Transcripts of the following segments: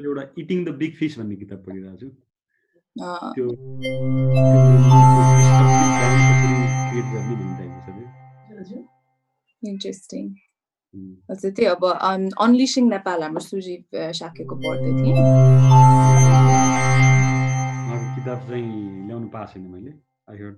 एउटा eating the big fish भन्ने किताब पढिरहेको छु त्यो क्रिएट गर्ने भन्ने टाइपको छ त्यो इन्ट्रेस्टिङ हजुर त्यही अब अनलिसिङ नेपाल हाम्रो सुजीव शाक्यको पढ्दै थिएँ किताब चाहिँ ल्याउनु पाएको छैन मैले I heard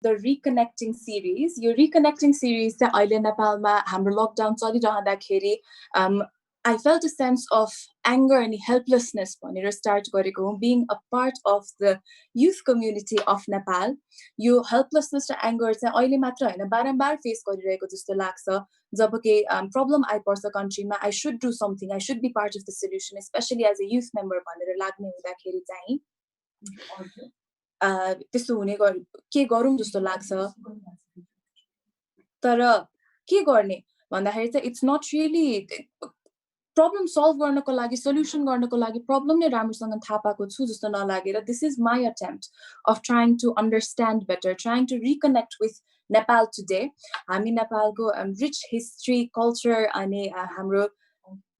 The Reconnecting series. Your Reconnecting series चाहिँ अहिले नेपालमा हाम्रो lockdown चलिरहँदाखेरि I felt a sense of anger and helplessness भनेर start गरेको हुँ, being a part of the youth community of Nepal. यो helplessness र anger चाहिँ अहिले मात्र हैन बारम्बार face गरिरहेको जस्तो लाग्छ जब कि problem आइपर्छ countryमा I should do something, I should be part of the solution, especially as a youth member भनेर लाग्ने हुँदाखेरि चाहिँ त्यस्तो हुने के गरौँ जस्तो लाग्छ तर के गर्ने भन्दाखेरि चाहिँ it's not really problem solve गर्नको लागि सोल्युसन गर्नको लागि प्रब्लम नै राम्रोसँग थाहा पाएको छु जस्तो नलागेर this is my attempt of trying to understand better trying to reconnect with Nepal today हामी नेपालको रिच हिस्ट्री कल्चर अनि हाम्रो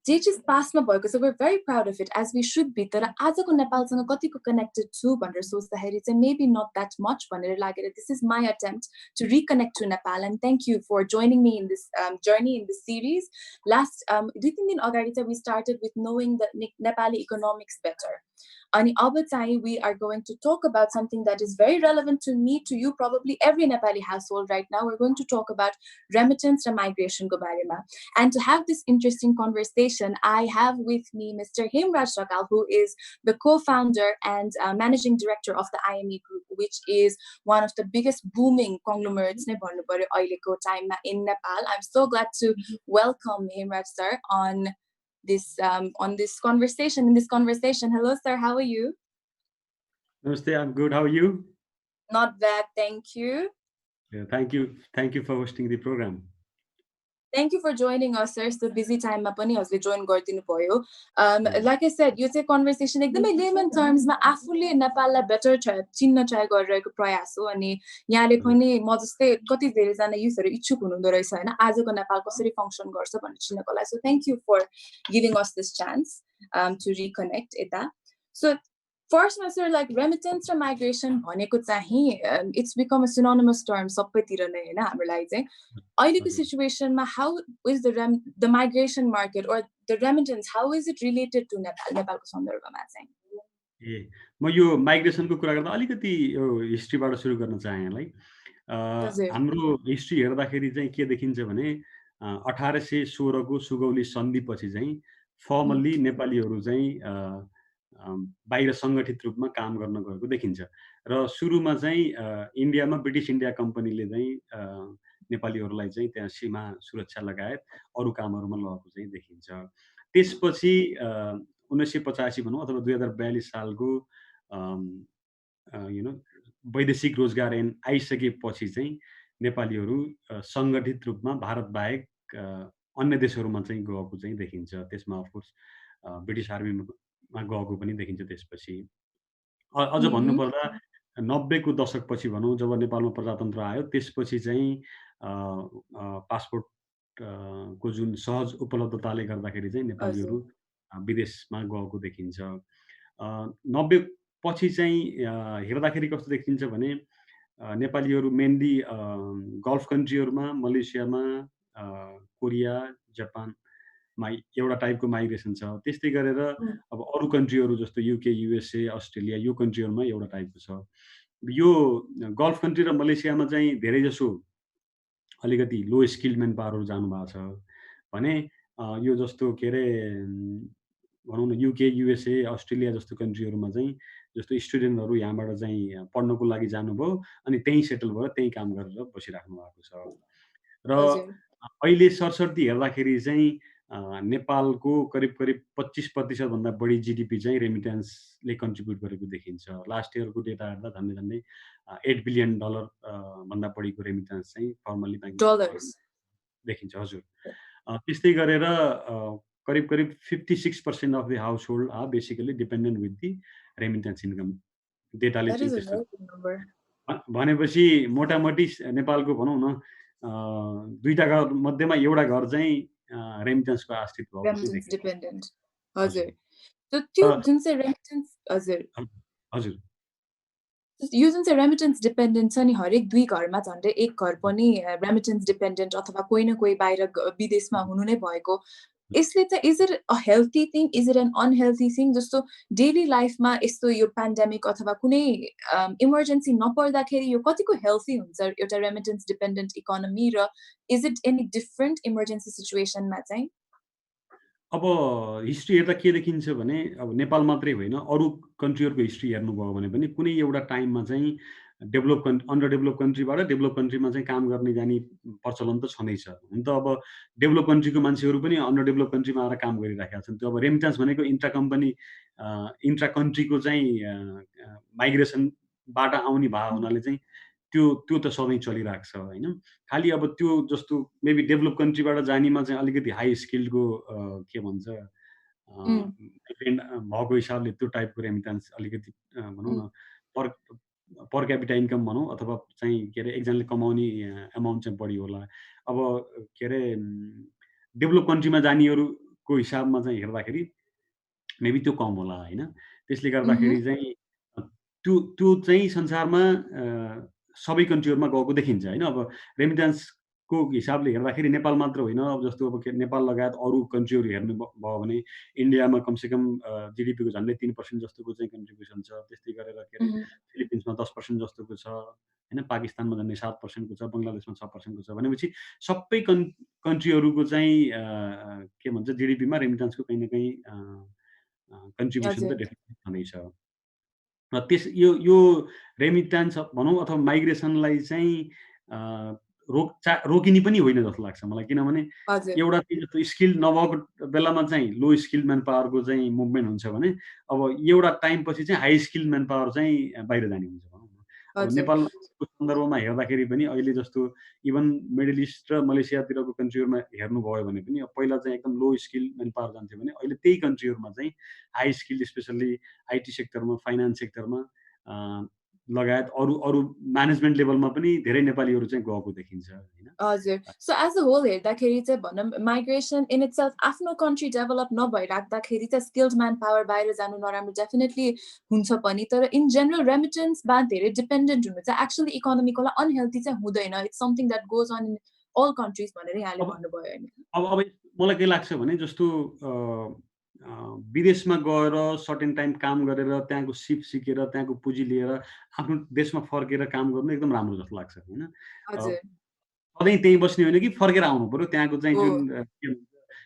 जे चिज पासमा भएको छ we're very proud of it as we should be तर आजको नेपालसँग कतिको कनेक्टेड छु भनेर सोच्दाखेरि चाहिँ maybe not that much भनेर लागेर this is my attempt to reconnect to Nepal and thank you for joining me in this journey in this series. Last 2-3 दिन अगाडि चाहिँ we started with knowing the Nepali economics better. And we are going to talk about something that is very relevant to me, to you, probably every Nepali household right now. We're going to talk about remittance and migration. And to have this interesting conversation, I have with me Mr.Hem, Dhakal, who is the co-founder and managing director of the IME Group, which is one of the biggest booming conglomerates in Nepal. I'm so glad to welcome Hem sir on on this conversation. In this conversation, hello sir, how are you? Namaste, I'm good. How are you? Not bad, thank you. Yeah, thank you for hosting the program. Thank you for joining us, sir. So busy time ma pani hazle join gardinu bhayo. Like I said, यो चाहिँ conversation एकदमै layman terms मा आफूले नेपाललाई better चिन्न try गरिरहेको प्रयास हो अनि यहाँले पनि म जस्तै कति धेरै जना युथहरु इच्छुक हुनुहुँदो रहेछ हैन आजको नेपाल कसरी फंक्सन गर्छ भनेर चिन्नको लागि. So thank you for giving us this chance to reconnect eta. So first, sir, like remittance or migration भनेको चाहिँ it's become a synonymous term सबैतिर नै हैन हाम्रो लागि चाहिँ. अहिलेको सिचुएसनमा how is the migration market or the remittance, how is it related to नेपालको सन्दर्भमा चाहिँ? ए म यो माइग्रेसनको कुरा गर्दा अलिकति यो हिस्ट्रीबाट सुरु गर्न चाहे यहाँलाई. हाम्रो हिस्ट्री हेर्दाखेरि चाहिँ के देखिन्छ भने 1816 को सुगौली सन्धिपछि चाहिँ फर्मल्ली नेपालीहरू चाहिँ बाहिर सङ्गठित रूपमा काम गर्न गएको देखिन्छ र सुरुमा चाहिँ इन्डियामा ब्रिटिस इन्डिया कम्पनीले चाहिँ नेपालीहरूलाई चाहिँ त्यहाँ सीमा सुरक्षा लगायत अरू कामहरूमा लगेको चाहिँ देखिन्छ. त्यसपछि 1985 भनौँ अथवा 2042 सालको वैदेशिक रोजगार ऐन आइसकेपछि चाहिँ नेपालीहरू सङ्गठित रूपमा भारत बाहेक अन्य देशहरूमा चाहिँ गएको चाहिँ देखिन्छ. त्यसमा अफकोर्स ब्रिटिस आर्मीमा गएको पनि देखिन्छ. त्यसपछि अझ भन्नुपर्दा 90 को दशकपछि भनौँ जब नेपालमा प्रजातन्त्र आयो त्यसपछि चाहिँ पासपोर्ट को जुन सहज उपलब्धताले गर्दाखेरि चाहिँ नेपालीहरू विदेशमा गएको देखिन्छ. 90 पछि चाहिँ हेर्दाखेरि कस्तो देखिन्छ भने नेपालीहरू मेनली गल्फ कन्ट्रीहरूमा मलेसियामा कोरिया जापानमा एउटा टाइपको माइग्रेसन छ. त्यस्तै गरेर अब अरू कन्ट्रीहरू जस्तो युके युएसए अस्ट्रेलिया यो कन्ट्रीहरूमा एउटा टाइपको छ. यो गल्फ कन्ट्री र मलेसियामा चाहिँ धेरै जसो अलिकति लो स्किल्ड म्यान पावरहरू जानुभएको छ भने यो जस्तो के अरे भनौँ न युके युएसए अस्ट्रेलिया जस्तो कन्ट्रीहरूमा चाहिँ जस्तो स्टुडेन्टहरू यहाँबाट चाहिँ पढ्नको लागि जानुभयो अनि त्यहीँ सेटल भएर त्यहीँ काम गरेर बसिराख्नु भएको छ. र अहिले सरसर्ती हेर्दाखेरि चाहिँ नेपालको करिब 25% भन्दा बढी जिडिपी चाहिँ रेमिटेन्सले कन्ट्रिब्युट गरेको देखिन्छ. लास्ट इयरको डेटा हेर्दा झन्डै $8 बिलियन भन्दा बढीको रेमिटेन्स चाहिँ फर्मली देखिन्छ. हजुर. त्यस्तै गरेर करिब 56% of the household are basically dependent with the remittance income. डेटाले चाहिँ त्यस्तो भनेपछि मोटामोटी नेपालको भनौँ न 2टा घर मध्येमा एउटा घर चाहिँ रेमिटेन्सको आश्रित भएको डिपेन्डेन्ट. हजुर. त्यो जुन चाहिँ रेमिटेन्स हजुर यो जुन चाहिँ रेमिटेन्स डिपेन्डेन्ट छ नि हरेक 2 घरमा झन्डै एक घर पनि रेमिटेन्स डिपेन्डेन्ट अथवा कोही न कोही बाहिर विदेशमा हुनु नै भएको. यसले चाहिँ is it a healthy thing is it an unhealthy thing? जस्तो डेली लाइफमा यस्तो यो पेन्डेमिक अथवा कुनै इमर्जेन्सी नपर्दाखेरि यो कतिको हेल्थी हुन्छ एउटा रेमिटेन्स डिपेन्डेन्ट इकोनोमी र is it any different emergency सिचुएसनमा चाहिँ? अब हिस्ट्री हेर्दा के देखिन्छ भने अब नेपाल मात्रै होइन अरू कन्ट्रीहरूको हिस्ट्री हेर्नुभयो भने पनि कुनै एउटा टाइममा चाहिँ अन्डर डेभलप कन्ट्रीबाट डेभलप कन्ट्रीमा चाहिँ काम गर्ने जाने प्रचलन त छँदैछ. हुन त अब डेभलप कन्ट्रीको मान्छेहरू पनि अन्डर डेभलप कन्ट्रीमा आएर काम गरिराखेका छन्. त्यो अब रेमिटेन्स भनेको इन्ट्रा कम्पनी इन्ट्रा कन्ट्रीको चाहिँ माइग्रेसनबाट आउने भए हुनाले चाहिँ त्यो त सधैँ चलिरहेको छ होइन. खालि अब त्यो जस्तो मेबी डेभलप कन्ट्रीबाट जानेमा चाहिँ अलिकति हाई स्किल्डको के भन्छ डिपेन्ड भएको हिसाबले त्यो टाइपको रेमिटेन्स अलिकति भनौँ न पर क्यापिटा इन्कम भनौँ अथवा चाहिँ के अरे एकजनाले कमाउने एमाउन्ट चाहिँ बढी होला. अब के अरे डेभलप कन्ट्रीमा जानेहरूको हिसाबमा चाहिँ हेर्दाखेरि मेबी त्यो कम होला होइन. त्यसले गर्दाखेरि चाहिँ त्यो चाहिँ संसारमा सबै कन्ट्रीहरूमा गएको देखिन्छ होइन. अब रेमिटेन्सको हिसाबले हेर्दाखेरि नेपाल मात्र होइन. अब जस्तो अब नेपाल लगायत अरू कन्ट्रीहरू हेर्नु भयो भने इन्डियामा कमसेकम जिडिपीको झन्डै 3% जस्तोको चाहिँ कन्ट्रिब्युसन छ. त्यस्तै गरेर के अरे फिलिपिन्समा 10% जस्तोको छ होइन. पाकिस्तानमा झन्डै 7% को छ. बङ्गलादेशमा 6% को छ. भनेपछि सबै कन्ट्रीहरूको चाहिँ के भन्छ जिडिपीमा रेमिटेन्सको कहीँ न कहीँ कन्ट्रिब्युसन त डेफिनेटली छँदैछ. यो रेमिटेन्स भनौँ अथवा माइग्रेसनलाई चाहिँ रोकिने पनि होइन जस्तो लाग्छ मलाई। किनभने हजुर एउटा चाहिँ जस्तो स्किल नभएको बेलामा चाहिँ लो स्किल म्यान पावरको चाहिँ मुभमेन्ट हुन्छ भने, अब एउटा टाइमपछि चाहिँ हाई स्किल म्यान पावर चाहिँ बाहिर जाने हुन्छ भनौँ न। अब हजुर नेपालको सन्दर्भमा हेर्दाखेरि पनि अहिले जस्तो इभन मिडल इस्ट र मलेसियातिरको कन्ट्रीहरूमा हेर्नुभयो भने पनि अब पहिला चाहिँ एकदम लो स्किल म्यान पावर जान्थ्यो भने अहिले त्यही कन्ट्रीहरूमा चाहिँ हाई स्किल स्पेसल्ली आइटी सेक्टरमा, फाइनान्स सेक्टरमा लगायत अरू अरू म्यानेजमेन्ट लेभलमा पनि धेरै नेपालीहरू चाहिँ गएको देखिन्छ होइन। हजुर सो एज अ होल हेर्दाखेरि चाहिँ भनौँ माइग्रेसन इन इट सेल्फ आफ्नो कन्ट्री डेभलप नभइराख्दाखेरि चाहिँ स्किल्ड म्यान पावर बाहिर जानु नराम्रो डेफिनेटली हुन्छ पनि, तर इन जेनरल रेमिटेन्समा धेरै डिपेन्डेन्ट हुनु चाहिँ एक्चुअली इकोनोमीको लागि अनहेल्दी चाहिँ हुँदैन। It's something that goes on in all countries भनेर यहाँले अब भन्नुभयो होइन। अब मलाई के लाग्छ भने जस्तो विदेशमा गएर सर्टेन टाइम काम गरेर त्यहाँको सिप सिकेर त्यहाँको पुँजी लिएर आफ्नो देशमा फर्केर काम गर्नु एकदम राम्रो जस्तो लाग्छ होइन। हजुर सधैँ त्यहीँ बस्ने होइन कि फर्केर आउनु पर्यो। त्यहाँको चाहिँ हो जुन के भन्छ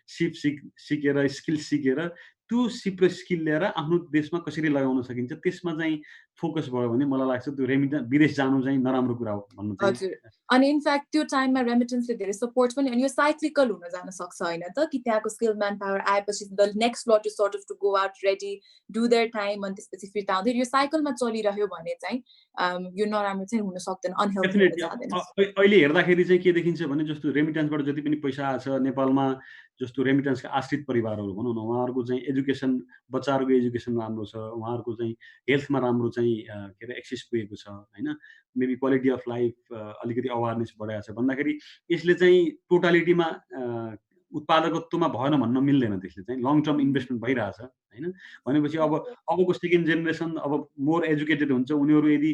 सिप सिकेर स्किल सिकेर त्यो सिप र स्किल लिएर आफ्नो देशमा कसरी लगाउन सकिन्छ त्यसमा चाहिँ फोकस भयो भने मलाई लाग्छ त्यो विदेश जानु चाहिँ नराम्रो कुरा हो भन्नु चाहिँ। हजुर अनि इनफ्याक्ट त्यो टाइममा रेमिटेन्सले धेरै सपोर्ट पनि अनि यो साइक्लिकल हुन जान सक्छ होइन त कि त्यहाँको स्किल म्यान पावर आएपछि the next lot to sort of to go out ready do their time अनि त्यसपछि फिर्ता आउँदै यो साइकलमा चलिरह्यो भने चाहिँ यो नराम्रो चाहिँ हुन सक्दैन, अनहेल्दी हुन डेफिनेटली जाँदैन। अहिले हेर्दाखेरि चाहिँ के देखिन्छ भने जस्तो रेमिटेन्सबाट जति पनि पैसा आएको छ नेपालमा जस्तो रेमिटेन्सका आश्रित परिवारहरू भनौँ न उहाँहरूको चाहिँ एजुकेसन बच्चाहरूको एजुकेसन राम्रो छ, उहाँहरूको चाहिँ हेल्थमा राम्रो चाहिँ के अरे एक्सेस पुगेको छ होइन। मेबी क्वालिटी अफ लाइफ अलिकति अवेरनेस बढाएको छ भन्दाखेरि यसले चाहिँ टोटालिटीमा उत्पादकत्वमा भएन भन्न मिल्दैन। त्यसले चाहिँ लङ टर्म इन्भेस्टमेन्ट भइरहेछ होइन। भनेपछि अबको सेकेन्ड जेनेरेसन अब मोर एजुकेटेड हुन्छ उनीहरू यदि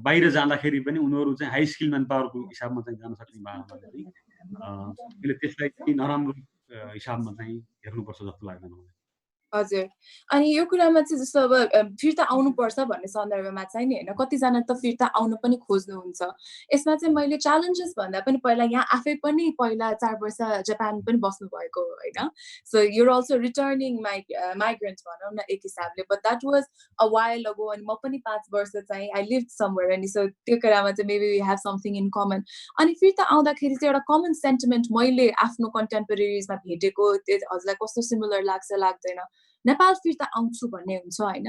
बाहिर जाँदाखेरि पनि उनीहरू चाहिँ हाई स्किल म्यान पावरको हिसाबमा चाहिँ जान सक्ने भयो भने चाहिँ मैले त्यसलाई चाहिँ नराम्रो हिसाबमा चाहिँ हेर्नुपर्छ जस्तो लाग्दैन मलाई। हजुर अनि यो कुरामा चाहिँ जस्तो अब फिर्ता आउनुपर्छ भन्ने सन्दर्भमा चाहिँ नि होइन कतिजना त फिर्ता आउनु पनि खोज्नुहुन्छ। यसमा चाहिँ मैले च्यालेन्जेस भन्दा पनि पहिला यहाँ आफै पनि पहिला 4 वर्ष जापान पनि बस्नुभएको हो होइन। So you're also returning migrant भनौँ न एक हिसाबले, but that was a while ago अनि म पनि 5 वर्ष चाहिँ आई लिभ्ड समवेयर अनि सो त्यो कुरामा चाहिँ maybe we have something in common. अनि फिर्ता आउँदाखेरि चाहिँ एउटा कमन सेन्टिमेन्ट मैले आफ्नो कन्टेम्पोरेरिजमा भेटेको त्यो हजुरलाई कस्तो सिमिलर लाग्छ लाग्दैन नेपाल फिर्ता आउँछु भन्ने हुन्छ होइन।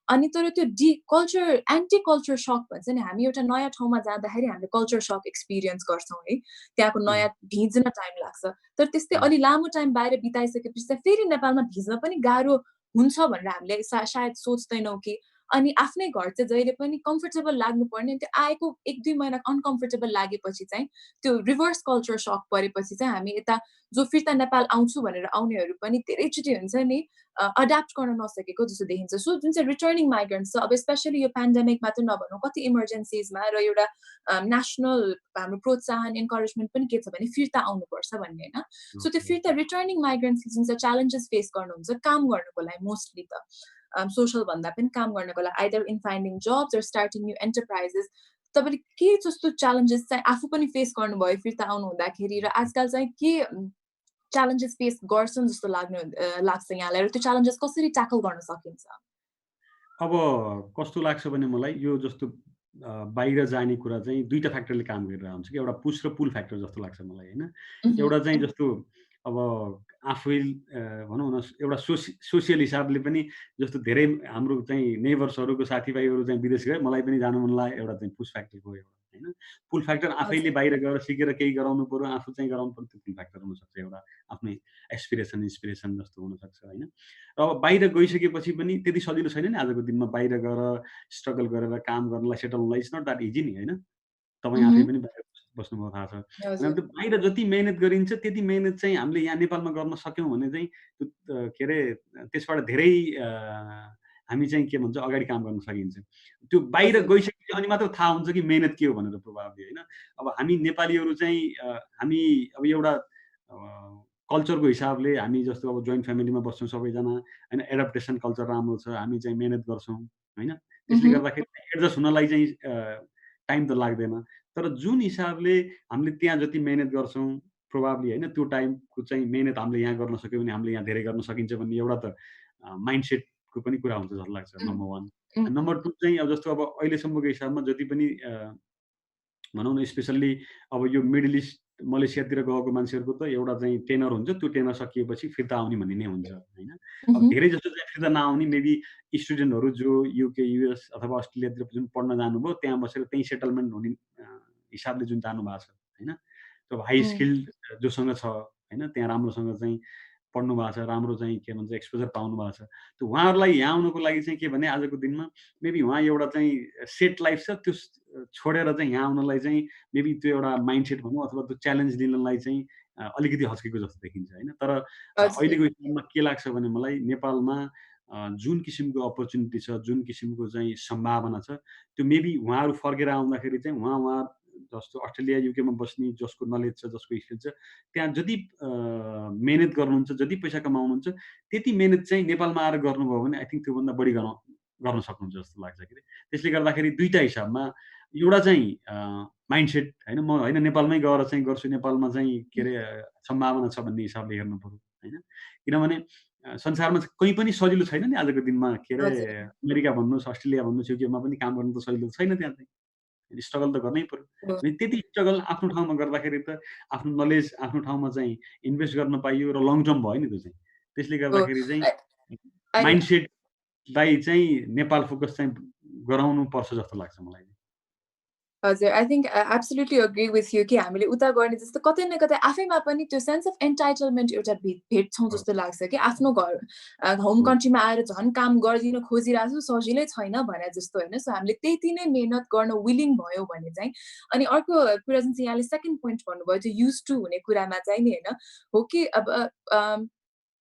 अनि तर त्यो एन्टी कल्चर सक भन्छ नि, हामी एउटा नयाँ ठाउँमा जाँदाखेरि हामीले कल्चर सक एक्सपिरियन्स गर्छौँ है, त्यहाँको नयाँ भिज्न टाइम लाग्छ। तर त्यस्तै अलि लामो टाइम बाहिर बिताइसकेपछि चाहिँ फेरि नेपालमा भिज्न पनि गाह्रो हुन्छ भनेर हामीले सायद सोच्दैनौँ कि अनि आफ्नै घर चाहिँ जहिले पनि कम्फर्टेबल लाग्नुपर्ने त्यो आएको 1-2 महिना अनकम्फर्टेबल लागेपछि चाहिँ त्यो रिभर्स कल्चर सक परेपछि चाहिँ हामी यता जो फिर्ता नेपाल आउँछु भनेर आउनेहरू पनि धेरैचोटि हुन्छ नि अड्याप्ट गर्न नसकेको जस्तो देखिन्छ। सो जुन चाहिँ रिटर्निङ माइग्रेन्ट्स छ अब स्पेसली यो पेन्डेमिक मात्र नभनौँ कति इमर्जेन्सिजमा र एउटा नेसनल हाम्रो प्रोत्साहन इन्करेजमेन्ट पनि के छ भने फिर्ता आउनुपर्छ भन्ने होइन। सो त्यो फिर्ता रिटर्निङ माइग्रेन्ट्सले जुन चाहिँ च्यालेन्जेस फेस गर्नुहुन्छ काम गर्नुको लागि मोस्टली त सोसल भन्दा पनि काम गर्नको लागि either in finding jobs or starting new enterprises तपाईँले के जस्तो च्यालेन्जेस चाहिँ आफू पनि फेस गर्नुभयो फिर्ता आउनु हुँदाखेरि र आजकल चाहिँ के च्यालेन्जेस फेस गर्छन् जस्तो लाग्छ यहाँलाई र त्यो च्यालेन्जेस कसरी ट्याकल गर्न सकिन्छ? अब कस्तो लाग्छ भने मलाई यो जस्तो बाहिर जाने कुरा चाहिँ दुईटा फ्याक्टरले काम गरेर आउँछ कि एउटा पुस र पुल फ्याक्टर जस्तो लाग्छ मलाई होइन। एउटा चाहिँ जस्तो अब आफै भनौँ न एउटा सोसियल हिसाबले पनि जस्तो धेरै हाम्रो चाहिँ नेबर्सहरूको साथीभाइहरू चाहिँ विदेश गए मलाई पनि जानु मन लाग्यो एउटा चाहिँ पुस फ्याक्टरको एउटा होइन। पुल फ्याक्टर आफैले बाहिर गएर सिकेर केही गराउनु पर्यो आफू चाहिँ गराउनु पर्यो त्यो पुल फ्याक्टर हुनसक्छ एउटा आफ्नै इन्सपिरेसन जस्तो हुनसक्छ होइन। र अब बाहिर गइसकेपछि पनि त्यति सजिलो छैन नि आजको दिनमा बाहिर गएर स्ट्रगल गरेर काम गर्नलाई सेटल हुनलाई इट्स नट द्याट इजी नि होइन। तपाईँ आफै पनि बाहिर बस्नुभयो थाहा छ। अनि त्यो बाहिर जति मेहनत गरिन्छ त्यति मेहनत चाहिँ हामीले यहाँ नेपालमा गर्न सक्यौँ भने चाहिँ त्यो के अरे त्यसबाट धेरै हामी चाहिँ के भन्छ अगाडि काम गर्न सकिन्छ। त्यो बाहिर गइसकेपछि अनि मात्र थाहा हुन्छ कि मेहनत के हो भनेर प्रोभाबली होइन। अब हामी नेपालीहरू चाहिँ हामी अब एउटा कल्चरको हिसाबले हामी जस्तो अब जोइन्ट फ्यामिलीमा बस्छौँ सबैजना होइन एडप्टेसन कल्चर राम्रो छ हामी चाहिँ मेहनत गर्छौँ होइन। त्यसले गर्दाखेरि एडजस्ट हुनलाई चाहिँ टाइम त लाग्दैन। तर जुन हिसाबले हामीले त्यहाँ जति मेहनत गर्छौँ प्रोभाबली होइन त्यो टाइमको चाहिँ मेहनत हामीले यहाँ गर्न सक्यौँ भने हामीले यहाँ धेरै गर्न सकिन्छ भन्ने एउटा त माइन्डसेटको पनि कुरा हुन्छ जस्तो लाग्छ नम्बर 1। नम्बर 2 चाहिँ अब जस्तो अब अहिलेसम्मको हिसाबमा जति पनि भनौँ न स्पेसल्ली अब यो मिडल इस्ट मलेसियातिर गएको मान्छेहरूको त एउटा चाहिँ टेनर हुन्छ, त्यो टेनर सकिएपछि फिर्ता आउने भन्ने नै हुन्छ होइन। अब Mhm. धेरै जस्तो चाहिँ फिर्ता नआउने मेबी स्टुडेन्टहरू जो युके, युएस अथवा अस्ट्रेलियातिर जुन पढ्न जानुभयो, त्यहाँ बसेर त्यहीँ सेटलमेन्ट हुने हिसाबले जुन जानुभएको छ होइन। त्यो हाई Mm. स्किल्ड जोसँग छ होइन, त्यहाँ राम्रोसँग चाहिँ पढ्नु भएको छ, राम्रो चाहिँ के भन्छ एक्सपोजर पाउनु भएको छ। त्यो उहाँहरूलाई यहाँ आउनुको लागि चाहिँ के भने आजको दिनमा मेबी उहाँ एउटा चाहिँ सेट लाइफ छ, त्यो छोडेर चाहिँ यहाँ आउनलाई चाहिँ मेबी त्यो एउटा माइन्डसेट भनौँ अथवा त्यो च्यालेन्ज लिनलाई चाहिँ अलिकति हच्केको जस्तो देखिन्छ होइन। तर हजुर, अहिलेको हिसाबमा के लाग्छ भने मलाई नेपालमा जुन किसिमको अपर्च्युनिटी छ, जुन किसिमको चाहिँ सम्भावना छ, त्यो मेबी उहाँहरू फर्केर आउँदाखेरि चाहिँ उहाँ जस्तो अस्ट्रेलिया, युकेमा बस्ने जसको नलेज छ, जसको स्किल छ, त्यहाँ जति मेहनत गर्नुहुन्छ, जति पैसा कमाउनुहुन्छ, त्यति मेहनत चाहिँ नेपालमा आएर गर्नुभयो भने आई थिङ्क त्योभन्दा बढी गर्न सक्नुहुन्छ जस्तो लाग्छ कि। त्यसले गर्दाखेरि 2 टा हिसाबमा एउटा चाहिँ माइन्डसेट होइन, म होइन नेपालमै गएर चाहिँ गर्छु, नेपालमा चाहिँ के अरे सम्भावना छ भन्ने हिसाबले हेर्नु पर्यो होइन। किनभने संसारमा चाहिँ कहीँ पनि सजिलो छैन नि आजको दिनमा के अरे हजुर, अमेरिका भन्नुहोस्, अस्ट्रेलिया भन्नुहोस्, युकेमा पनि काम गर्नु त सजिलो छैन त्यहाँ चाहिँ। स्ट्रगल त गर्नै पर्यो। हो, अनि त्यति स्ट्रगल आफ्नो ठाउँमा गर्दाखेरि त आफ्नो नलेज आफ्नो ठाउँमा चाहिँ इन्भेस्ट गर्न पाइयो र लङ टर्म भयो नि त्यो चाहिँ। त्यसले हो। गर्दाखेरि चाहिँ I I माइन्डसेटलाई चाहिँ नेपाल फोकस चाहिँ गराउनु पर्छ जस्तो लाग्छ मलाई। हजुर, I think absolutely agree with you कि हामीले उता गर्ने जस्तो कतै न कतै आफैमा पनि त्यो सेन्स अफ एन्टाइटलमेन्ट एउटा भेट्छौँ हो, जस्तो लाग्छ कि आफ्नो घर होम हो। कन्ट्रीमा आएर झन् काम गरिदिन खोजिरहेको छु, सजिलै छैन भने जस्तो होइन। सो हामीले त्यति नै मेहनत गर्न विलिङ भयौँ भने चाहिँ अनि अर्को कुरा जुन चाहिँ यहाँले सेकेन्ड पोइन्ट भन्नुभयो त्यो युज टु हुने कुरामा चाहिँ नि होइन, हो कि अब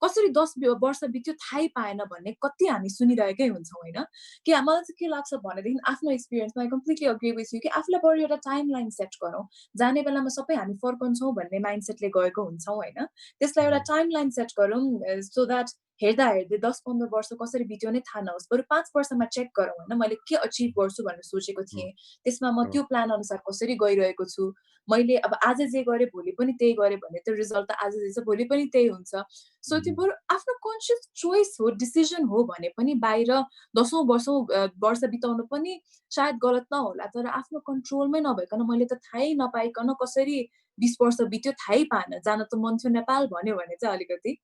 कसरी 10 वर्ष बित्यो थाहै पाएन भन्ने कति हामी सुनिरहेकै हुन्छौँ होइन? कि मलाई चाहिँ के लाग्छ भनेदेखि आफ्नो एक्सपिरियन्समा I completely agree with you कि आफूलाई बरु एउटा टाइम लाइन सेट गरौँ। जाने बेलामा सबै हामी फर्कन्छौँ भन्ने माइन्डसेटले गएको हुन्छौँ होइन? त्यसलाई एउटा हुँ, टाइम लाइन सेट गरौँ सो द्याट हेर्दा हेर्दै 10-15 वर्ष कसरी बित्यो नै थाहा नहोस्। बरु 5 वर्षमा चेक गरौँ होइन, मैले के अचिभ गर्छु भनेर सोचेको हो, थिएँ। त्यसमा म हो। त्यो प्लान अनुसार कसरी गइरहेको छु। मैले अब आज जे गरेँ भोलि पनि त्यही गरेँ भने त्यो रिजल्ट त आज जे छ भोलि पनि त्यही हुन्छ। सो त्यो बरु आफ्नो कन्सियस चोइस हो, डिसिजन हो भने पनि बाहिर दशौँ वर्षौँ वर्ष बिताउनु पनि सायद गलत नहोला। तर आफ्नो कन्ट्रोलमै नभइकन मैले त थाहै नपाइकन कसरी 20 वर्ष बित्यो थाहै पाएन। जान त मन थियो नेपाल भन्यो भने चाहिँ अलिकति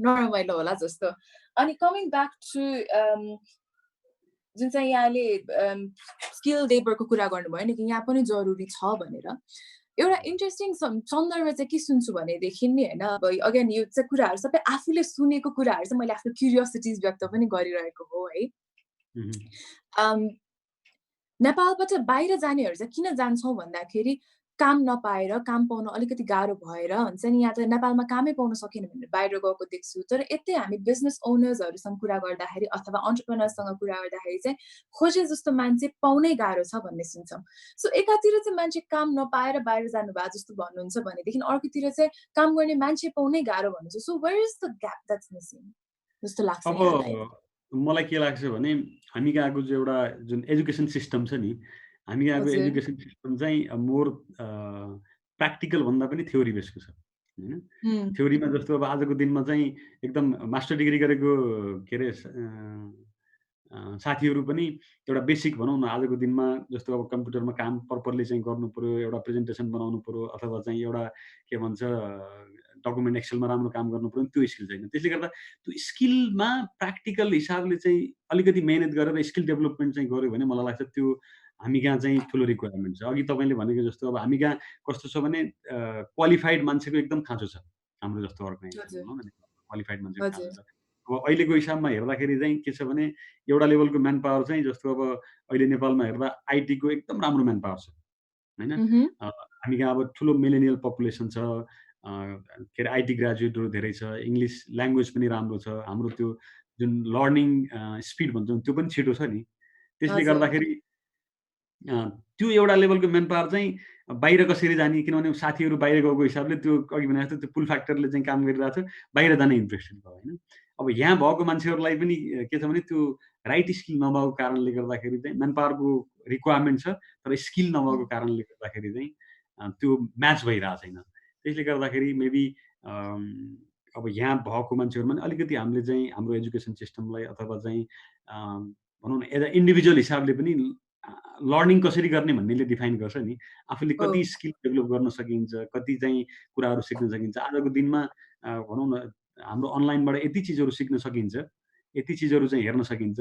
नरमाइलो होला जस्तो। अनि कमिङ ब्याक टु जुन चाहिँ यहाँले स्किल लेबरको कुरा गर्नुभयो नि कि यहाँ पनि जरुरी छ भनेर। एउटा इन्ट्रेस्टिङ सन्दर्भ चाहिँ के सुन्छु भनेदेखि नि होइन, अब अगेन यो चाहिँ कुराहरू सबै आफूले सुनेको कुराहरू चाहिँ मैले आफ्नो क्युरियोसिटिज व्यक्त पनि गरिरहेको हो है। हुँ, हुँ। अम, नेपालबाट बाहिर जानेहरू चाहिँ किन जान्छौँ भन्दाखेरि काम नपाएर, काम पाउन अलिकति गाह्रो भएर हुन्छ नि, यहाँ त नेपालमा कामै पाउन सकेन भनेर बाहिर गएको देख्छु। तर यतै हामी बिजनेस ओनर्सहरूसँग कुरा गर्दाखेरि अथवा एन्टरप्रेन्योरसँग कुरा गर्दाखेरि चाहिँ खोजे जस्तो मान्छे पाउनै गाह्रो छ भन्ने सुन्छौँ। सो एकातिर चाहिँ मान्छे काम नपाएर बाहिर जानुभएको जस्तो भन्नुहुन्छ भनेदेखि अर्कोतिर चाहिँ काम गर्ने मान्छे पाउनै गाह्रो भन्नुहुन्छ। So where is the gap that's missing जस्तो लाग्छ अब यहाँलाई? मलाई के लाग्छ भने हामी कहाँको चाहिँ एउटा जुन एजुकेसन सिस्टम छ नि, हामी कहाँको हजुर, एजुकेसन सिस्टम चाहिँ मोर प्र्याक्टिकल भन्दा पनि थ्योरी बेसको छ होइन। हुँ, थ्योरीमा जस्तो अब आजको दिनमा चाहिँ एकदम मास्टर डिग्री गरेको के अरे साथीहरू पनि एउटा बेसिक भनौँ न आजको दिनमा जस्तो अब कम्प्युटरमा काम प्रपरली चाहिँ गर्नुपऱ्यो, एउटा प्रेजेन्टेसन बनाउनु पऱ्यो अथवा चाहिँ एउटा के भन्छ डकुमेन्ट एक्सेलमा राम्रो काम गर्नुपऱ्यो त्यो स्किल छैन। त्यसले गर्दा त्यो स्किलमा प्र्याक्टिकल हिसाबले चाहिँ अलिकति मेहनत गरेर स्किल डेभलपमेन्ट चाहिँ गऱ्यो भने मलाई लाग्छ त्यो हामी कहाँ चाहिँ ठुलो रिक्वायरमेन्ट छ। अघि तपाईँले भनेको जस्तो अब हामी कहाँ कस्तो छ भने क्वालिफाइड मान्छेको एकदम खाँचो छ। हाम्रो जस्तो अर्गनाइजेसन हजुर, भनौँ न क्वालिफाइड मान्छेको खाँचो हजुर, छ। अब अहिलेको हिसाबमा हेर्दाखेरि चाहिँ के छ भने एउटा लेभलको म्यान पावर चाहिँ जस्तो अब अहिले नेपालमा हेर्दा आइटीको एकदम राम्रो म्यान पावर छ, होइन? उहुँ, हामी कहाँ अब ठुलो मिलेनियल पपुलेसन छ, के अरे आइटी ग्रेजुएटहरू धेरै छ, इङ्ग्लिस ल्याङ्ग्वेज पनि राम्रो छ, हाम्रो त्यो जुन लर्निङ स्पिड भन्छौँ त्यो पनि छिटो छ नि। त्यसले हजुर, गर्दाखेरि अ, त्यो एउटा लेभलको म्यान पावर चाहिँ बाहिर कसरी जाने किनभने साथीहरू बाहिर गएको हिसाबले त्यो अघि भने जस्तो त्यो पुल फ्याक्टरले चाहिँ काम गरिरहेको छ, बाहिर जाने इन्ट्रेस्टेड भयो होइन। अब यहाँ भएको मान्छेहरूलाई पनि के छ भने त्यो राइट स्किल नभएको कारणले गर्दाखेरि चाहिँ म्यान पावरको रिक्वायरमेन्ट छ, तर स्किल नभएको कारणले गर्दाखेरि चाहिँ त्यो म्याच भइरहेको छैन। त्यसले गर्दाखेरि मेबी अम, अब यहाँ भएको मान्छेहरूमा पनि अलिकति हामीले चाहिँ हाम्रो एजुकेसन सिस्टमलाई अथवा चाहिँ भनौँ न एज अ इन्डिभिजुअल हिसाबले पनि लर्निङ कसरी गर्ने भन्नेले डिफाइन गर्छ नि। आफूले Oh, कति स्किल डेभलप गर्न सकिन्छ, कति चाहिँ कुराहरू सिक्न सकिन्छ। आजको दिनमा भनौँ न हाम्रो अनलाइनबाट यति चिजहरू सिक्न सकिन्छ, यति चिजहरू चाहिँ हेर्न सकिन्छ।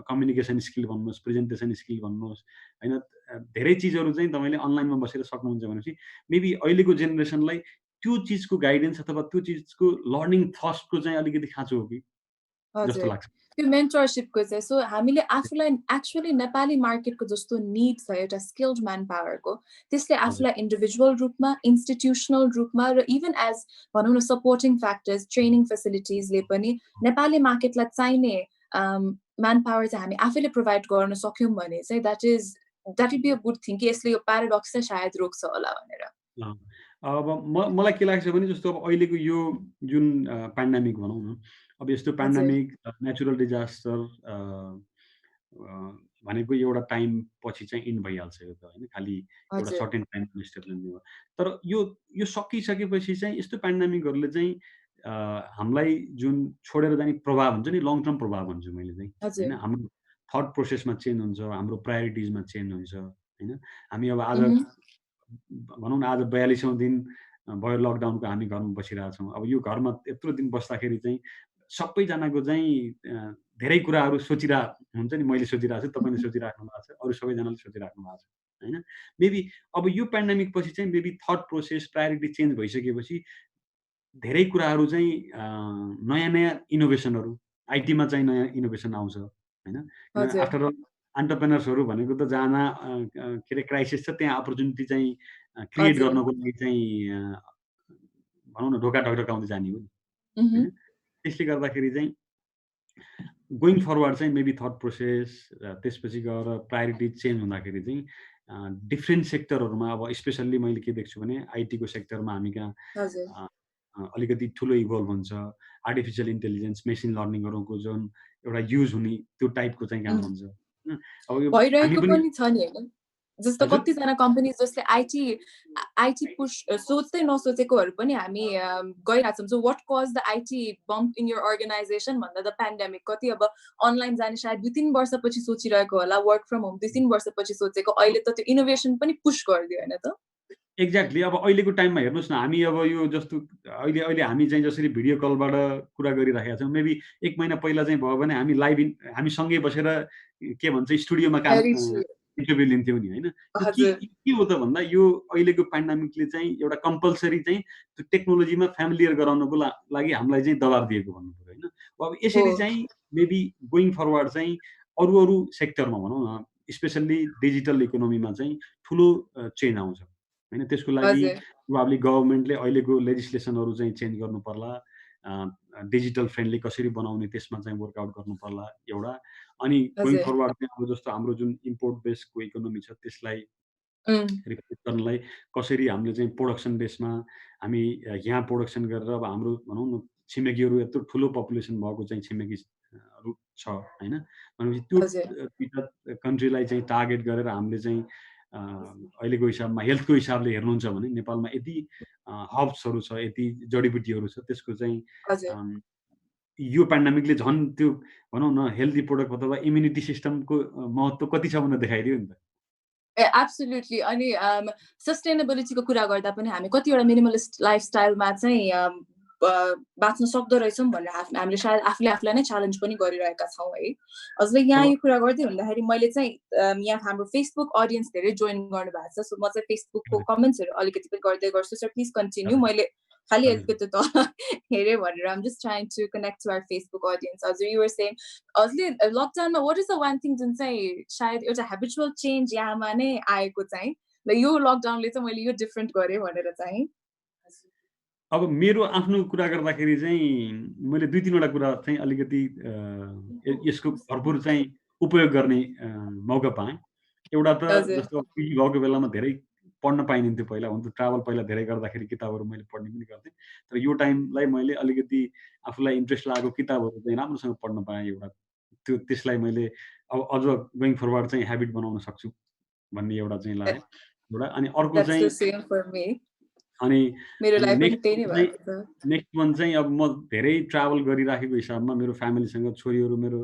कम्युनिकेसन स्किल भन्नुहोस्, प्रेजेन्टेसन स्किल भन्नुहोस्, होइन? धेरै चिजहरू चाहिँ तपाईँले अनलाइनमा बसेर सक्नुहुन्छ भनेपछि मेबी अहिलेको जेनेरेसनलाई त्यो चिजको गाइडेन्स अथवा त्यो चिजको लर्निङ थर्स्टको चाहिँ अलिकति खाँचो हो कि जस्तो हजुर। लाग्छ। त्यो मेन्टरसिपको चाहिँ सो हामीले आफूलाई एक्चुअली नेपाली मार्केटको जस्तो निड छ एउटा स्किल्ड म्यान पावरको, त्यसले हजुर, आफूलाई इन्डिभिजुअल रूपमा, इन्स्टिट्युसनल रूपमा र इभन एज भनौँ न सपोर्टिङ फ्याक्टर्स, ट्रेनिङ फेसिलिटिजले पनि नेपाली मार्केटलाई चाहिने म्यान पावर चाहिँ हामी आफैले प्रोभाइड गर्न सक्यौँ भने चाहिँ that will be a good thing कि यसले यो प्याराडक्स चाहिँ सायद रोक्छ होला भनेर। अँ। अब मलाई के लाग्छ भने जस्तो अब अहिलेको यो जुन पेन्डेमिक भनौँ न, अब यस्तो हजुर, पेन्डेमिक, नेचुरल डिजास्टर भनेको एउटा टाइम पछि चाहिँ इन भइहाल्छ यो त होइन, खालि एउटा हजुर, सर्टेन टाइम स्टेपले भयो। तर यो सकिसकेपछि चाहिँ यस्तो पेन्डेमिकहरूले चाहिँ हामीलाई जुन छोडेर जाने प्रभाव हुन्छ नि, लङ टर्म प्रभाव भन्छु मैले चाहिँ, होइन? हजुर। हाम्रो थट प्रोसेसमा चेन्ज हुन्छ, हाम्रो प्रायोरिटिजमा चेन्ज हुन्छ, होइन? हामी अब आज मह्म, भनौँ न आज 42औँ दिन भयो लकडाउनको, हामी घरमा बसिरहेछौँ। अब यो घरमा यत्रो दिन बस्दाखेरि चाहिँ सबैजनाको चाहिँ धेरै कुराहरू हुन्छ नि, मैले सोचिरहेको छु, तपाईँले मह्म, सोचिराख्नु भएको छ, अरू सबैजनाले सोचिराख्नु भएको छ, होइन? मेबी अब यो पेन्डेमिक पछि चाहिँ maybe thought process, priority change भइसकेपछि धेरै कुराहरू चाहिँ नयाँ-नयाँ इनोभेसनहरू, आइटीमा चाहिँ नयाँ इनोभेसन आउँछ, होइन? किन हजुर, आफ्टर अल एन्टरप्रेन्योर्सहरू भनेको त जहाँ के अरे क्राइसिस छ त्यहाँ अपर्च्युनिटी चाहिँ क्रिएट हजुर। गर्नको लागि चाहिँ भनौँ न ढोका ढकढकाउँदै जाने हो नि, मह्म, होइन? त्यसले गर्दाखेरि चाहिँ गोइङ फरवर्ड चाहिँ मेबी थट प्रोसेस त्यसपछि गएर प्रायोरिटी चेन्ज हुँदाखेरि चाहिँ डिफ्रेन्ट सेक्टरहरूमा अब स्पेसल्ली मैले के देख्छु भने आइटीको सेक्टरमा हामी कहाँ हजुर। अ, अलिकति ठुलो इभल्भ हुन्छ। आर्टिफिसियल इन्टेलिजेन्स, मेसिन लर्निङहरूको जुन एउटा युज हुने त्यो टाइपको चाहिँ काम हुन्छ, होइन? अब यो हामी भइरहेको पनि पनि छ नि होइन? जस्तो हजुर? कतिजना कम्पनीज जसले आइटी पुश सोच्दै नसोचेकोहरू पनि हामी गइरहेछौँ। So what cause the IT bump in your organization भन्दा द पेन्डेमिक कति अब अनलाइन जाने सायद 2-3 वर्षपछि सोचिरहेको होला, वर्क फ्रम होम 2-3 वर्षपछि सोचेको, अहिले त त्यो इनोभेसन पनि पुश गरिदियो होइन त? एक्ज्याक्टली। अब अहिलेको टाइममा हेर्नुहोस् न, हामी अब यो जस्तो अहिले अहिले हामी चाहिँ जसरी भिडियो कलबाट कुरा गरिराखेका छौँ, मेबी 1 महिना पहिला चाहिँ भयो भने हामी सँगै बसेर के भन्छ स्टुडियोमा काम भेरी ट्रु। इन्टरभ्यू लिन्थ्यौँ नि, होइन? यो हजुर। के हो त भन्दा यो अहिलेको पेन्डेमिकले चाहिँ एउटा कम्पल्सरी चाहिँ त्यो टेक्नोलोजीमा फ्यामिलियर गराउनको लागि हामीलाई चाहिँ दबाब दिएको भन्नुपर्यो, होइन? अब हो। यसरी चाहिँ मेबी गोइङ फरवर्ड चाहिँ अरू सेक्टरमा भनौँ न, स्पेसल्ली डिजिटल इकोनोमीमा चाहिँ ठुलो चेन्ज आउँछ। होइन? त्यसको लागि हजुर, प्रोबाब्ली गभर्नमेन्टले अहिलेको लेजिस्लेसनहरू चाहिँ चेन्ज गर्नु पर्ला। डिजिटल फ्रेन्डली कसरी बनाउने त्यसमा चाहिँ वर्कआउट गर्नु पर्ला एउटा। अनि गोइङ हजुर। फरवर्ड चाहिँ अब जस्तो हाम्रो जुन इम्पोर्ट बेस्डको इकोनोमी छ त्यसलाई उम्, रिप्लेस गर्नलाई कसरी हामीले चाहिँ प्रोडक्सन बेसमा हामी यहाँ प्रोडक्सन गरेर अब हाम्रो भनौँ न छिमेकीहरू यत्रो ठुलो पपुलेसन भएको चाहिँ छिमेकी हरू छ, होइन? भनेपछि त्यो हजुर, 2टा कन्ट्रीलाई चाहिँ टार्गेट गरेर हामीले चाहिँ अहिलेको हिसाबमा हेल्थको हिसाबले हेर्नुहुन्छ भने नेपालमा यति हब्सहरू छ, यति जडीबुटीहरू छ, त्यसको चाहिँ हजुर। अम, यो पेन्डेमिकले झन् त्यो भनौँ न हेल्दी प्रोडक्ट अथवा इम्युनिटी सिस्टमको महत्त्व कति छ भनेर देखाइदियो नि त। एब्सोल्युटली। अनि सस्टेनेबिलिटीको कुरा गर्दा पनि हामी कतिवटा मिनिमलिस्ट लाइफस्टाइलमा चाहिँ बाँच्न सक्दो रहेछौँ भनेर हामीले सायद आफूले आफूलाई नै च्यालेन्ज पनि गरिरहेका छौँ है। अझै यहाँ अब यो कुरा गर्दै हुँदाखेरि मैले चाहिँ यहाँ हाम्रो फेसबुक अडियन्स धेरै जोइन गर्नु भएको छ। सो म चाहिँ फेसबुकको हजुर, कमेन्ट्सहरू अलिकति पनि गर्दै गर्छु। So please continue. हजुर, मैले खालि हजुर। अलिकति तल हेरेँ भनेर I'm just trying to connect to our Facebook audience. हजुर यु वर सेइङ हजुरले लकडाउनमा what is the one thing जुन चाहिँ सायद एउटा हेबिचुअल चेन्ज यहाँमा नै आएको चाहिँ ल यो लकडाउनले चाहिँ मैले यो डिफरेन्ट गरेँ भनेर चाहिँ? अब मेरो आफ्नो कुरा गर्दाखेरि चाहिँ मैले 2-3 वटा कुरा चाहिँ अलिकति यसको भरपुर चाहिँ उपयोग गर्ने मौका पाएँ। एउटा त हजुर, जस्तो पिजी भएको बेलामा धेरै पढ्न पाइन्थ्यो पहिला। हुन त ट्राभल पहिला धेरै गर्दाखेरि किताबहरू मैले पढ्ने पनि गर्थेँ। तर यो टाइमलाई मैले अलिकति आफूलाई इन्ट्रेस्ट लागेको किताबहरू चाहिँ राम्रोसँग पढ्न पाएँ एउटा। त्यसलाई मैले अब अझ गोइङ फरवर्ड चाहिँ ह्याबिट बनाउन सक्छु भन्ने एउटा चाहिँ लाग्यो। एउटा अनि अर्को द्याट्स द चाहिँ सेम फर मी। अनि मेरो लाइफ पनि नेक्स्ट त्यही नै चाहिँ भएको छ। नेक्स्ट वान चाहिँ अब म धेरै ट्राभल गरिराखेको हिसाबमा मेरो फ्यामिलीसँग छोरीहरू मेरो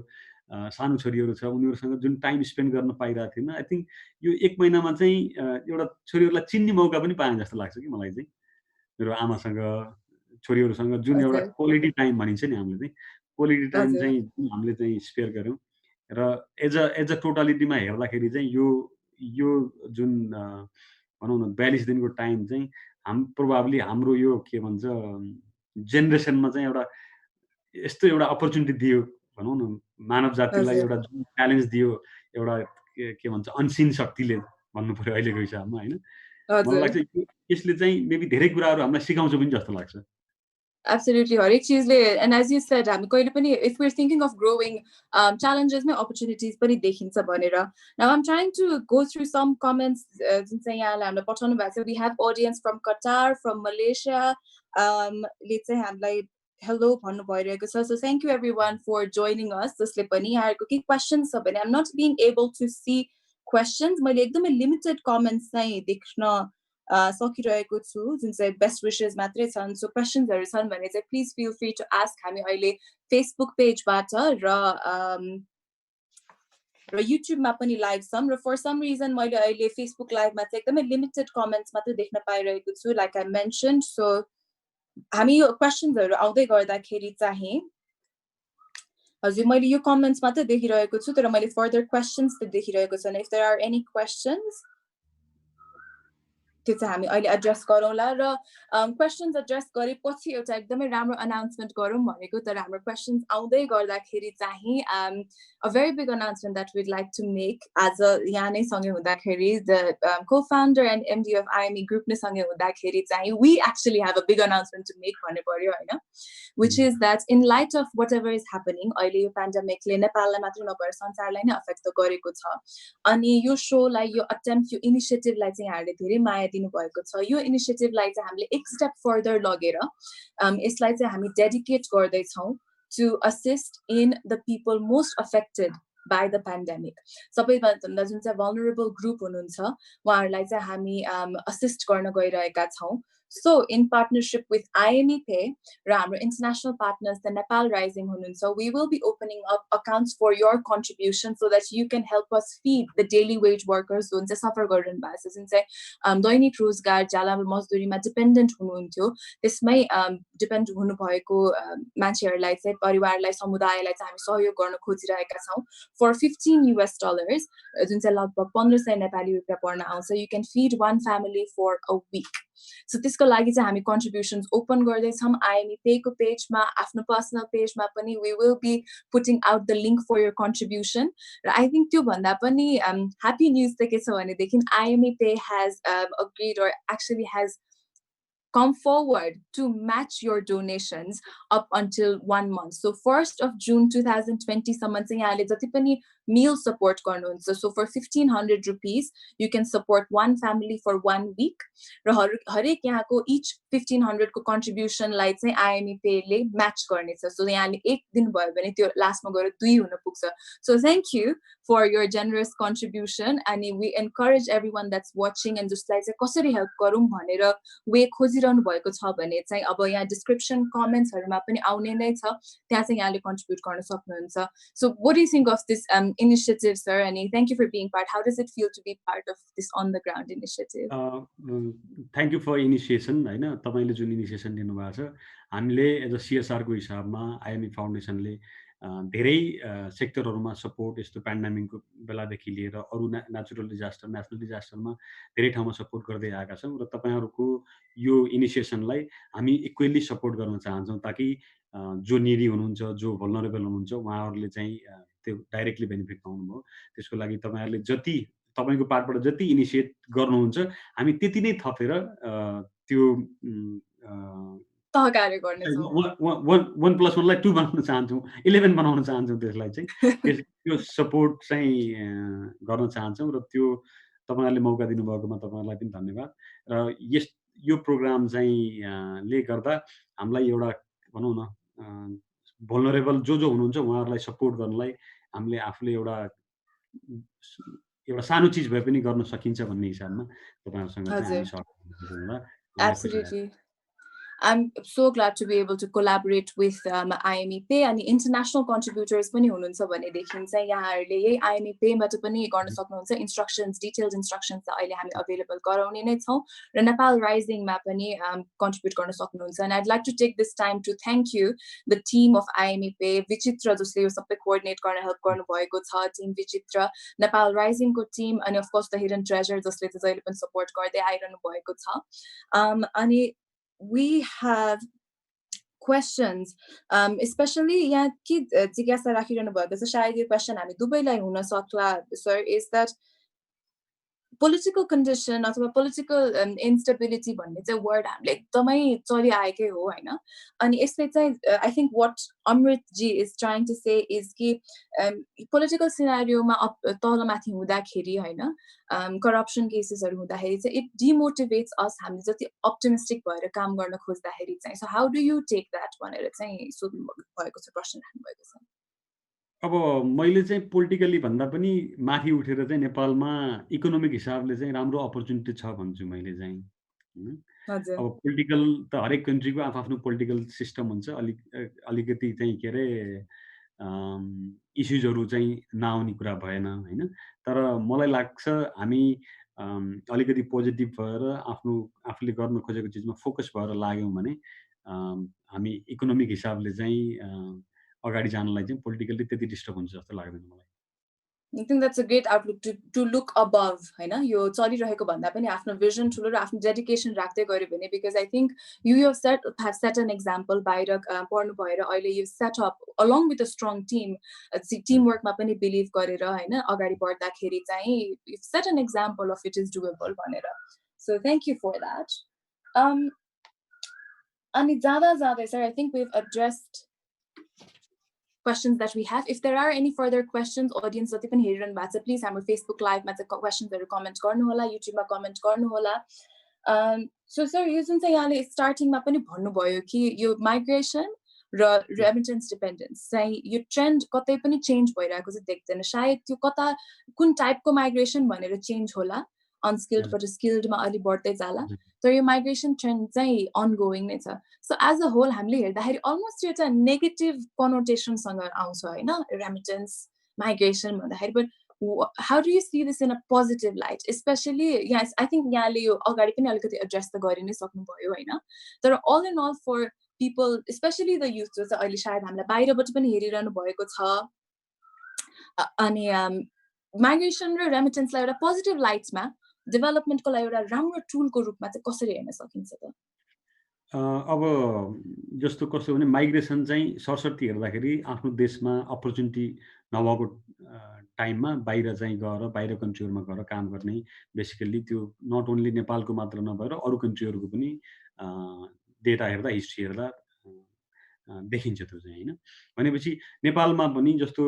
सानो छोरीहरू छ, उनीहरूसँग जुन टाइम स्पेन्ड गर्न पाइरहेको थिइनँ। आई थिङ्क यो 1 महिनामा चाहिँ एउटा छोरीहरूलाई चिन्ने मौका पनि पाएँ जस्तो लाग्छ कि मलाई चाहिँ। मेरो आमासँग, छोरीहरूसँग जुन एउटा हजुर, क्वालिटी टाइम भनिन्छ नि हामीले चाहिँ, क्वालिटी टाइम हजुर, चाहिँ जुन हामीले चाहिँ स्पेयर गऱ्यौँ र एज अ टोटालिटीमा हेर्दाखेरि चाहिँ यो जुन भनौँ न 42 दिनको टाइम चाहिँ प्रोबाब्ली हाम्रो यो के भन्छ जेनेरेसनमा चाहिँ एउटा यस्तो एउटा अपर्च्युनिटी दियो भनौँ न, मानव जातिलाई हजुर, एउटा जुन च्यालेन्ज दियो, एउटा के भन्छ अनसिन शक्तिले भन्नुपर्यो अहिलेको हिसाबमा होइन। मलाई हजुर। लाग्छ यसले चाहिँ मेबी धेरै कुराहरू हामीलाई सिकाउँछ पनि जस्तो लाग्छ। Absolutely. हरेक चिजले and as you said, हामी कहिले पनि if we're thinking of growing, challenges मै opportunities पनि देखिन्छ भनेर. Now I'm trying to go through some comments जुन चाहिँ यहाँले हामीलाई पठाउनु भएको छ. We have audience from Qatar, from Malaysia. ले चाहिँ हामीलाई hello भन्नु भइरहेको छ. So thank you everyone for joining us. जसले पनि यहाँहरुको के questions छ भने I'm not being able to see questions. मैले एकदमै limited comments चाहिँ देख्न सकिरहेको छु जुन चाहिँ बेस्ट विशेस मात्रै छन्. सो क्वेसन्सहरू छन् भने चाहिँ please feel free to ask. हामी अहिले फेसबुक पेजबाट र युट्युबमा पनि लाइभ छौँ र फर सम रिजन मैले अहिले फेसबुक लाइभमा चाहिँ एकदमै लिमिटेड कमेन्ट्स मात्रै देख्न पाइरहेको छु लाइक आई मेन्सन. सो हामी यो क्वेसन्सहरू आउँदै गर्दाखेरि चाहिँ हजुर मैले यो कमेन्ट्स मात्रै देखिरहेको छु तर मैले फर्दर क्वेसन्स त देखिरहेको छैन. If there are any questions त्यो चाहिँ हामी अहिले एड्रेस गरौँला र क्वेसन्स एड्रेस गरेपछि एउटा एकदमै राम्रो अनाउन्समेन्ट गरौँ भनेको. तर हाम्रो क्वेसन्स आउँदै गर्दाखेरि चाहिँ a very big announcement that we'd like to make as a यहाँ नै सँगै हुँदाखेरि the co founder and MD of IME group नै सँगै हुँदाखेरि चाहिँ we actually have a big announcement to make भन्ने पर्यो होइन. Which is that in light of what ever is happening अहिले यो पेन्डेमिकले नेपाललाई मात्र नभएर संसारलाई नै अफेक्ट त गरेको छ. अनि यो सोलाई यो अटेम्प्ट यो इनिसिएटिभलाई चाहिँ यहाँहरूले धेरै माया दिनुभएको छ. यो इनिसिएटिभलाई चाहिँ हामीले एक स्टेप फर्दर लगेर यसलाई चाहिँ हामी डेडिकेट गर्दैछौँ to assist in the people most affected by the pandemic. सबैभन्दा जुन चाहिँ भलनरेबल ग्रुप हुनुहुन्छ उहाँहरूलाई चाहिँ हामी असिस्ट गर्न गइरहेका छौँ. So in partnership with IME Pay र हाम्रो international partners the Nepal Rising हुनुहुन्छ, we will be opening up accounts for your contribution so that you can help us feed the daily wage workers जुन चाहिँ सफर गरिरहनु भएको छ, जुन चाहिँ दैनिक रोजगार जाला मजदुरीमा डिपेन्डेन्ट हुनुहुन्थ्यो त्यसमै डिपेन्ड हुनुभएको मान्छेहरूलाई चाहिँ परिवारलाई समुदायलाई चाहिँ हामी सहयोग गर्न खोजिरहेका छौँ. For $15 जुन चाहिँ लगभग 1500 नेपाली रुपियाँ पर्न आउँछ. You can feed one family for a week. So त्यसको लागि चाहिँ हामी कन्ट्रिब्युसन्स ओपन गर्दैछौँ आइएमई पेको पेजमा, आफ्नो पर्सनल पेजमा पनि. We will be putting out the link for your contribution. र आई थिङ्क त्योभन्दा पनि ह्याप्पी न्युज चाहिँ के छ भनेदेखि IME pay has agreed or actually has come forward to match your donations up until 1 month. So 1st of June 2020 सम्म चाहिँ यहाँले जति पनि meal support गर्नुहुन्छ. So for 1500 rupees you can support one family for 1 week. र हरेक यहाँको each 1500 को contribution लाई चाहिँ IME Pay ले match गर्नेछ. So यहाँले एक दिन भयो भने त्यो लास्टमा गएर 2 हुन पुग्छ. So thank you for your generous contribution and we encourage everyone that's watching and जसलाई चाहिँ कसरी हेल्प गरौँ भनेर वे खोजिरहनु भएको छ भने चाहिँ अब यहाँ डिस्क्रिप्सन कमेन्ट्सहरुमा पनि आउने नै छ, त्यहाँ चाहिँ यहाँले कन्ट्रिब्युट गर्न सक्नुहुन्छ. So what do you think of this initiative, sir? And thank you for being part. How does it feel to be part of this on the ground initiative? Thank you for initiation होइन. तपाईँले जुन initiation लिनुभएको छ, हामीले as a सिएसआरको हिसाबमा IME फाउन्डेसनले धेरै सेक्टरहरूमा support यस्तो पेन्डेमिकको बेलादेखि लिएर अरू नेचुरल डिजास्टर नेसनल डिजास्टरमा धेरै ठाउँमा सपोर्ट गर्दै आएका छौँ. र तपाईँहरूको यो इनिसिएसनलाई हामी इक्वेली सपोर्ट गर्न चाहन्छौँ ताकि जो निडी हुनुहुन्छ, जो भल्नरेबल हुनुहुन्छ उहाँहरूले चाहिँ त्यो डाइरेक्टली बेनिफिट पाउनुभयो. त्यसको लागि तपाईँहरूले जति तपाईँको पार्टबाट जति इनिसिएट गर्नुहुन्छ हामी त्यति नै थपेर त्यो सहकार्य गर्नेछौँ. 1+1 लाई 2 बनाउन चाहन्छौँ, 11 बनाउन चाहन्छौँ. त्यसलाई चाहिँ त्यो सपोर्ट चाहिँ गर्न चाहन्छौँ र त्यो तपाईँहरूले मौका दिनुभएकोमा तपाईँहरूलाई पनि धन्यवाद. र यो प्रोग्राम चाहिँ ले गर्दा हामीलाई एउटा भनौँ न भल्नरेबल जो हुनुहुन्छ उहाँहरूलाई सपोर्ट गर्नलाई हामीले आफूले एउटा सानो चिज भए पनि गर्न सकिन्छ भन्ने हिसाबमा तपाईँहरूसँग चाहिँ हामी सहयोग गर्छौँ. मलाई खुसी लाग्छ। Absolutely. I'm so glad to be able to collaborate with IMEP अनि international contributors पनि हुनुहुन्छ भनेदेखि चाहिँ यहाँहरूले यही IMEP-बाट पनि गर्न सक्नुहुन्छ instructions detailed instructions चाहिँ अहिले हामी available गराउने नै छौँ र नेपाल राइजिङमा पनि contribute गर्न सक्नुहुन्छ and I'd like to take this time to thank you the team of IMEP विचित्र जसले यो सबै coordinate गर्न help गर्नुभएको छ team विचित्र नेपाल राइजिङको team अनि of course the hidden treasure जसले चाहिँ जहिले पनि support गर्दै आइरहनु भएको छ अनि we have questions, especially यहाँ के जिज्ञासा राखिरहनु भएको छ शायद यो question हामी दुवैलाई हुन सक्ला sir is that political condition अथवा political instability भन्ने चाहिँ word हामीले एकदमै चलिआएकै हो हैन अनि यसले चाहिँ I think what Amrit ji is trying to say is कि political scenario मा तलमाथि हुँदाखेरि हैन corruption cases हरु हुँदाखेरि चाहिँ it demotivates us हामीले जति optimistic भएर काम गर्न खोज्दाखेरि चाहिँ so how do you take that भनेर चाहिँ सोध्नु भएको छ प्रश्न राख्नु भएको छ अब मैले चाहिँ पोलिटिकली भन्दा पनि माथि उठेर चाहिँ नेपालमा इकोनोमिक हिसाबले चाहिँ राम्रो अपर्च्युनिटी छ भन्छु मैले चाहिँ हैन। हजुर अब पोलिटिकल त हरेक कन्ट्रीको आफ्नो पोलिटिकल सिस्टम हुन्छ अलिकति चाहिँ के अरे इस्युजहरू चाहिँ नआउने कुरा भएन हैन। तर मलाई लाग्छ हामी अलिकति पोजिटिभ भएर आफूले गर्न खोजेको चिजमा फोकस भएर लाग्यौँ भने हामी इकोनोमिक हिसाबले चाहिँ अगाडि जानलाई चाहिँ पोलिटिकली त्यति डिस्टर्ब हुन्छ जस्तो लाग्दैन मलाई। I think that's a great outlook to look above हैन यो चलिरहेको भन्दा पनि आफ्नो vision ठुलो र आफ्नो dedication राख्दै गरे भने because I think you have set an example बाहिर पढ्नु भएर अहिले you set up along with a strong team teamwork मा पनि believe गरेर हैन अगाडि बढ्दाखेरि चाहिँ you set an example of it is doable भनेर so thank you for that अनि जाँदा sir I think we've addressed questions that we have. If there are any further questions, audience जति पनि हेरिरहनु भएको छ please हाम्रो Facebook live मा चाहिँ questions comment गर्नु होला YouTube मा comment गर्नु होला so sir यो जुन चाहिँ यहाँले starting मा पनि भन्नुभयो कि यो migration र remittance dependence चाहिँ यो trend कतै पनि change भइरहेको चाहिँ देख्दैन शायद त्यो कता कुन टाइपको migration भनेर change होला unskilled बाट skilled मा अलि बढ्दै जाला तर यो migration trend चाहिँ ongoing नै छ so as a whole हामीले हेर्दाखेरि almost एउटा negative connotation सँग आउँछ हैन remittance migration भन्दाखेरि but how do you see this in a positive light especially yes I think यहाँले यो अगाडि पनि अलिकति address त गरि नै सक्नुभयो हैन तर all in all for people especially the youth जो चाहिँ अहिले सायद हामीलाई बाहिरबाट पनि हेरिरहनु भएको छ अनि migration र remittance लाई एउटा positive lights मा डेभलपमेन्ट को लागि एउटा राम्रो टुलको रूपमा चाहिँ कसरी हेर्न सकिन्छ त अब जस्तो कस्तो भने माइग्रेसन चाहिँ सरसर्ती हेर्दाखेरि आफ्नो देशमा अपर्च्युनिटी नभएको टाइममा बाहिर चाहिँ गएर बाहिर कन्ट्रीहरूमा गएर काम गर्ने बेसिकल्ली त्यो नट ओन्ली नेपालको मात्र नभएर अरू कन्ट्रीहरूको पनि डेटा हेर्दा हिस्ट्री हेर्दा देखिन्छ त्यो चाहिँ हैन भनेपछि नेपालमा पनि जस्तो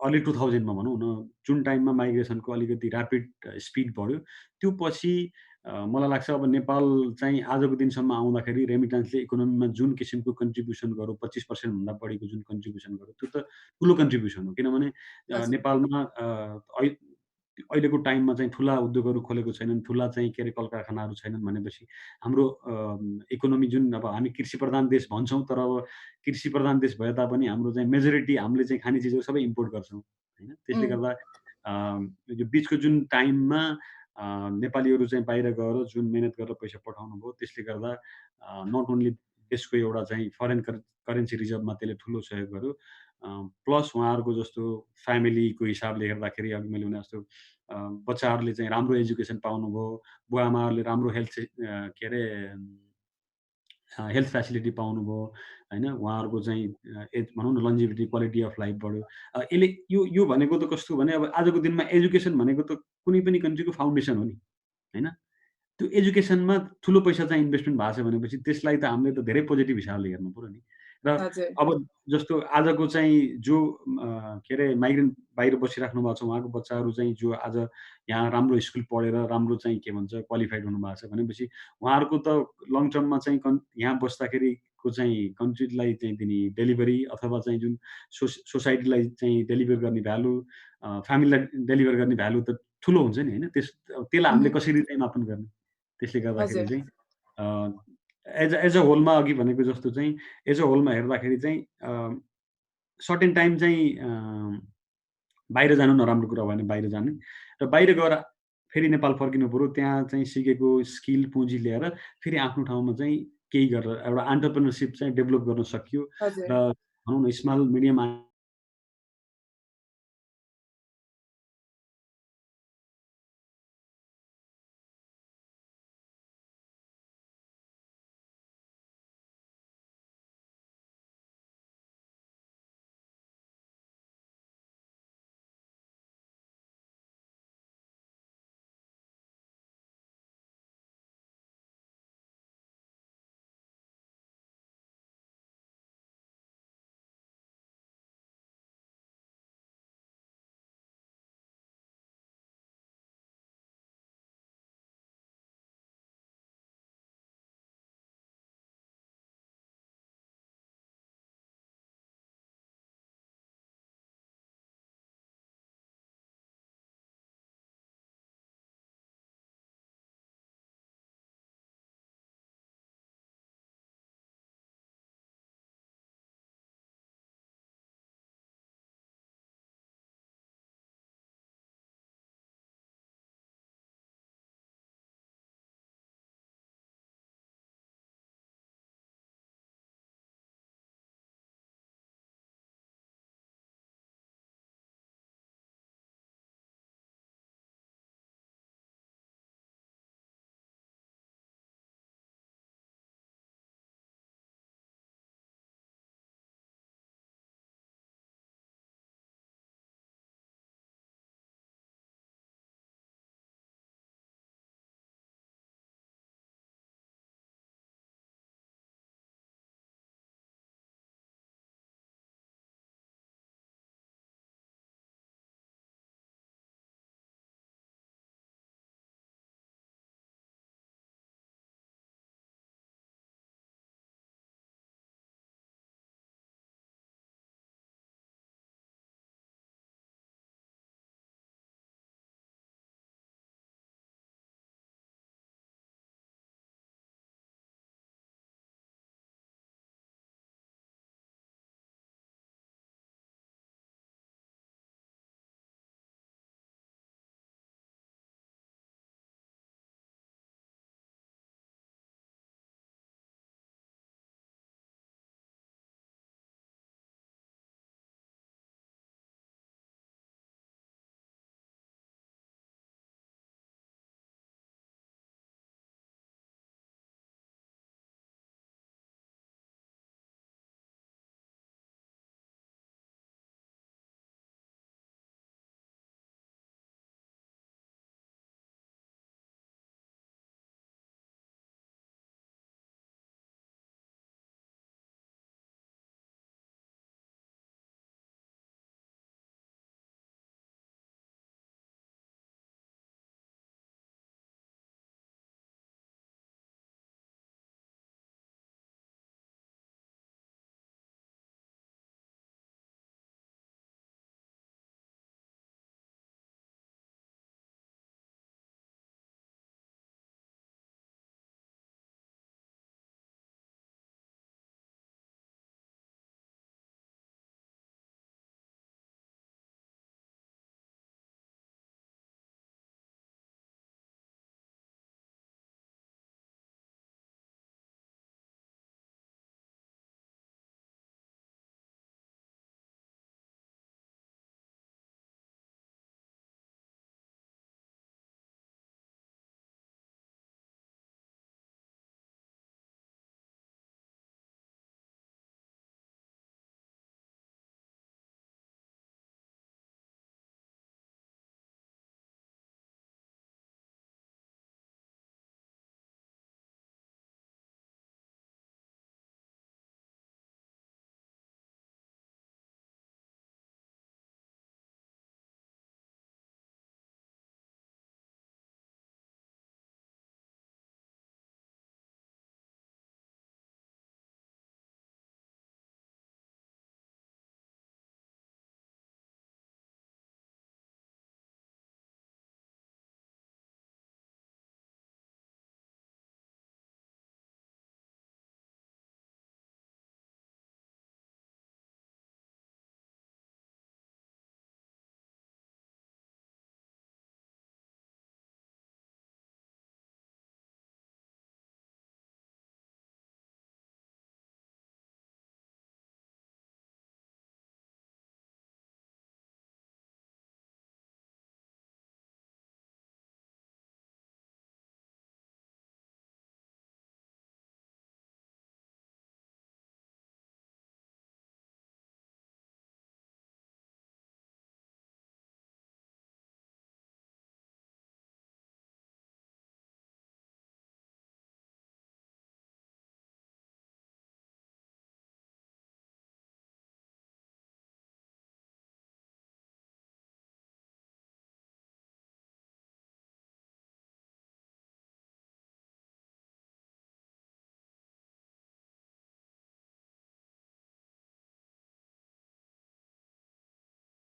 अर्ली 2000 मा भनौँ न जुन टाइममा माइग्रेसनको अलिकति र्यापिड स्पिड बढ्यो त्यो पछि मलाई लाग्छ अब नेपाल चाहिँ आजको दिनसम्म आउँदाखेरि रेमिटेन्सले इकोनोमीमा जुन किसिमको कन्ट्रिब्युसन गर्यो 25% भन्दा बढीको जुन कन्ट्रिब्युसन गर्यो त्यो त ठुलो कन्ट्रिब्युसन हो किनभने नेपालमा अहिलेको टाइममा चाहिँ ठुला उद्योगहरू खोलेको छैनन् ठुला चाहिँ के अरे कल कारखानाहरू छैनन् भनेपछि हाम्रो इकोनोमी जुन अब हामी कृषि प्रधान देश भन्छौँ तर अब कृषि प्रधान देश भए तापनि हाम्रो चाहिँ मेजोरिटी हामीले चाहिँ खाने चिजहरू सबै इम्पोर्ट गर्छौँ हैन त्यसले गर्दा यो बिचको जुन टाइममा नेपालीहरू चाहिँ बाहिर गएर जुन मेहनत गरेर पैसा पठाउनु भयो त्यसले गर्दा नट ओन्ली देशको एउटा चाहिँ फरेन करेन्सी रिजर्भमा त्यसले ठुलो सहयोग गर्यो प्लस उहाँहरूको जस्तो फ्यामिलीको हिसाबले हेर्दाखेरि अघि मैले भने जस्तो बच्चाहरूले चाहिँ राम्रो एजुकेसन पाउनुभयो बुवा आमाहरूले राम्रो हेल्थ के अरे हेल्थ फेसिलिटी पाउनुभयो हैन उहाँहरूको चाहिँ एज भनौँ न लन्जिभिटी क्वालिटी अफ लाइफ बढ्यो यसले यो भनेको त कस्तो भने अब आजको दिनमा एजुकेसन भनेको त कुनै पनि कन्ट्रीको फाउन्डेसन हो नि हैन त्यो एजुकेसनमा ठुलो पैसा चाहिँ इन्भेस्टमेन्ट भएको छ भनेपछि त्यसलाई त हामीले त धेरै पोजिटिभ हिसाबले हेर्नु पर्यो नि र अब जस्तो आजको चाहिँ जो के अरे माइग्रेन्ट बाहिर बसिराख्नु भएको छ उहाँको बच्चाहरू चाहिँ जो आज यहाँ राम्रो स्कुल पढेर राम्रो चाहिँ के भन्छ क्वालिफाइड हुनुभएको छ भनेपछि उहाँहरूको त लङ टर्ममा चाहिँ यहाँ बस्दाखेरिको चाहिँ कन्ट्रीलाई चाहिँ दिने डेलिभरी अथवा चाहिँ जुन सोसाइटीलाई चाहिँ डेलिभर गर्ने भ्यालु फ्यामिलीलाई डेलिभर गर्ने भ्यालु त ठुलो हुन्छ नि होइन त्यसलाई हामीले कसरी चाहिँ मापन गर्ने त्यसले गर्दाखेरि चाहिँ एज अ होलमा अघि भनेको जस्तो चाहिँ एज अ होलमा हेर्दाखेरि चाहिँ सर्टेन टाइम चाहिँ बाहिर जानु नराम्रो कुरा भएन बाहिर जाने र बाहिर गएर फेरि नेपाल फर्किनु पऱ्यो। त्यहाँ चाहिँ सिकेको स्किल पुँजी ल्याएर फेरि आफ्नो ठाउँमा चाहिँ केही गरेर एउटा एन्टरप्रेन्योरसिप चाहिँ डेभलप गर्न सकियो हजुर। र भनौँ न स्मल मिडियम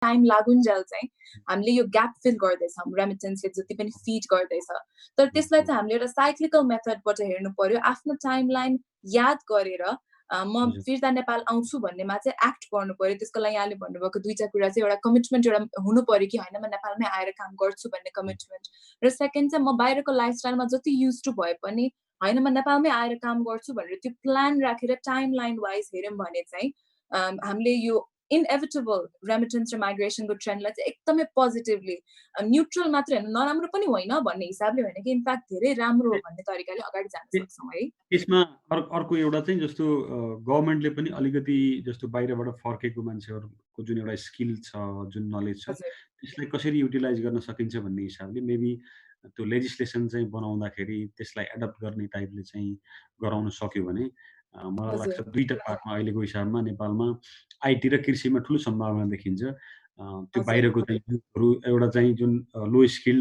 टाइम लागुन्जेल चाहिँ हामीले यो ग्याप फिल गर्दैछौँ, रेमिटेन्सले जति पनि फिड गर्दैछ। तर त्यसलाई चाहिँ हामीले एउटा साइक्लिकल मेथडबाट हेर्नु पर्यो, आफ्नो टाइमलाइन याद गरेर म फिर्ता नेपाल आउँछु भन्नेमा चाहिँ एक्ट गर्नु पर्यो। त्यसको लागि यहाँले भन्नुभएको दुईटा कुरा चाहिँ एउटा कमिटमेन्ट एउटा हुनु पर्यो कि होइन म नेपालमै आएर काम गर्छु भन्ने कमिटमेन्ट, र सेकेन्ड चाहिँ म बाहिरको लाइफस्टाइलमा जति युज टु भए पनि होइन म नेपालमै आएर काम गर्छु भनेर त्यो प्लान राखेर टाइम लाइन वाइज हेऱ्यौँ भने चाहिँ हामीले यो इनएभिटेबल रेमिटेन्स र माइग्रेसनको ट्रेन्डलाई चाहिँ एकदमै पोजिटिभली न्युट्रल मात्र होइन, नराम्रो पनि होइन भन्ने हिसाबले होइन कि इनफ्याक्ट धेरै राम्रो हो भन्ने तरिकाले अगाडि जान सक्छौँ है। यसमा अर्को एउटा चाहिँ जस्तो गभर्मेन्टले पनि अलिकति जस्तो बाहिरबाट फर्केको मान्छेहरूको जुन एउटा स्किल छ, जुन नलेज छ, त्यसलाई कसरी युटिलाइज गर्न सकिन्छ भन्ने हिसाबले मेबी त्यो लेजिस्लेसन चाहिँ बनाउँदाखेरि त्यसलाई एडप्ट गर्ने टाइपले चाहिँ गराउन सक्यो भने मलाई लाग्छ दुईटा पार्टमा अहिलेको हिसाबमा नेपालमा आइटी र कृषिमा ठुलो सम्भावना देखिन्छ। त्यो बाहिरको चाहिँ युथहरू एउटा चाहिँ जुन लो स्किल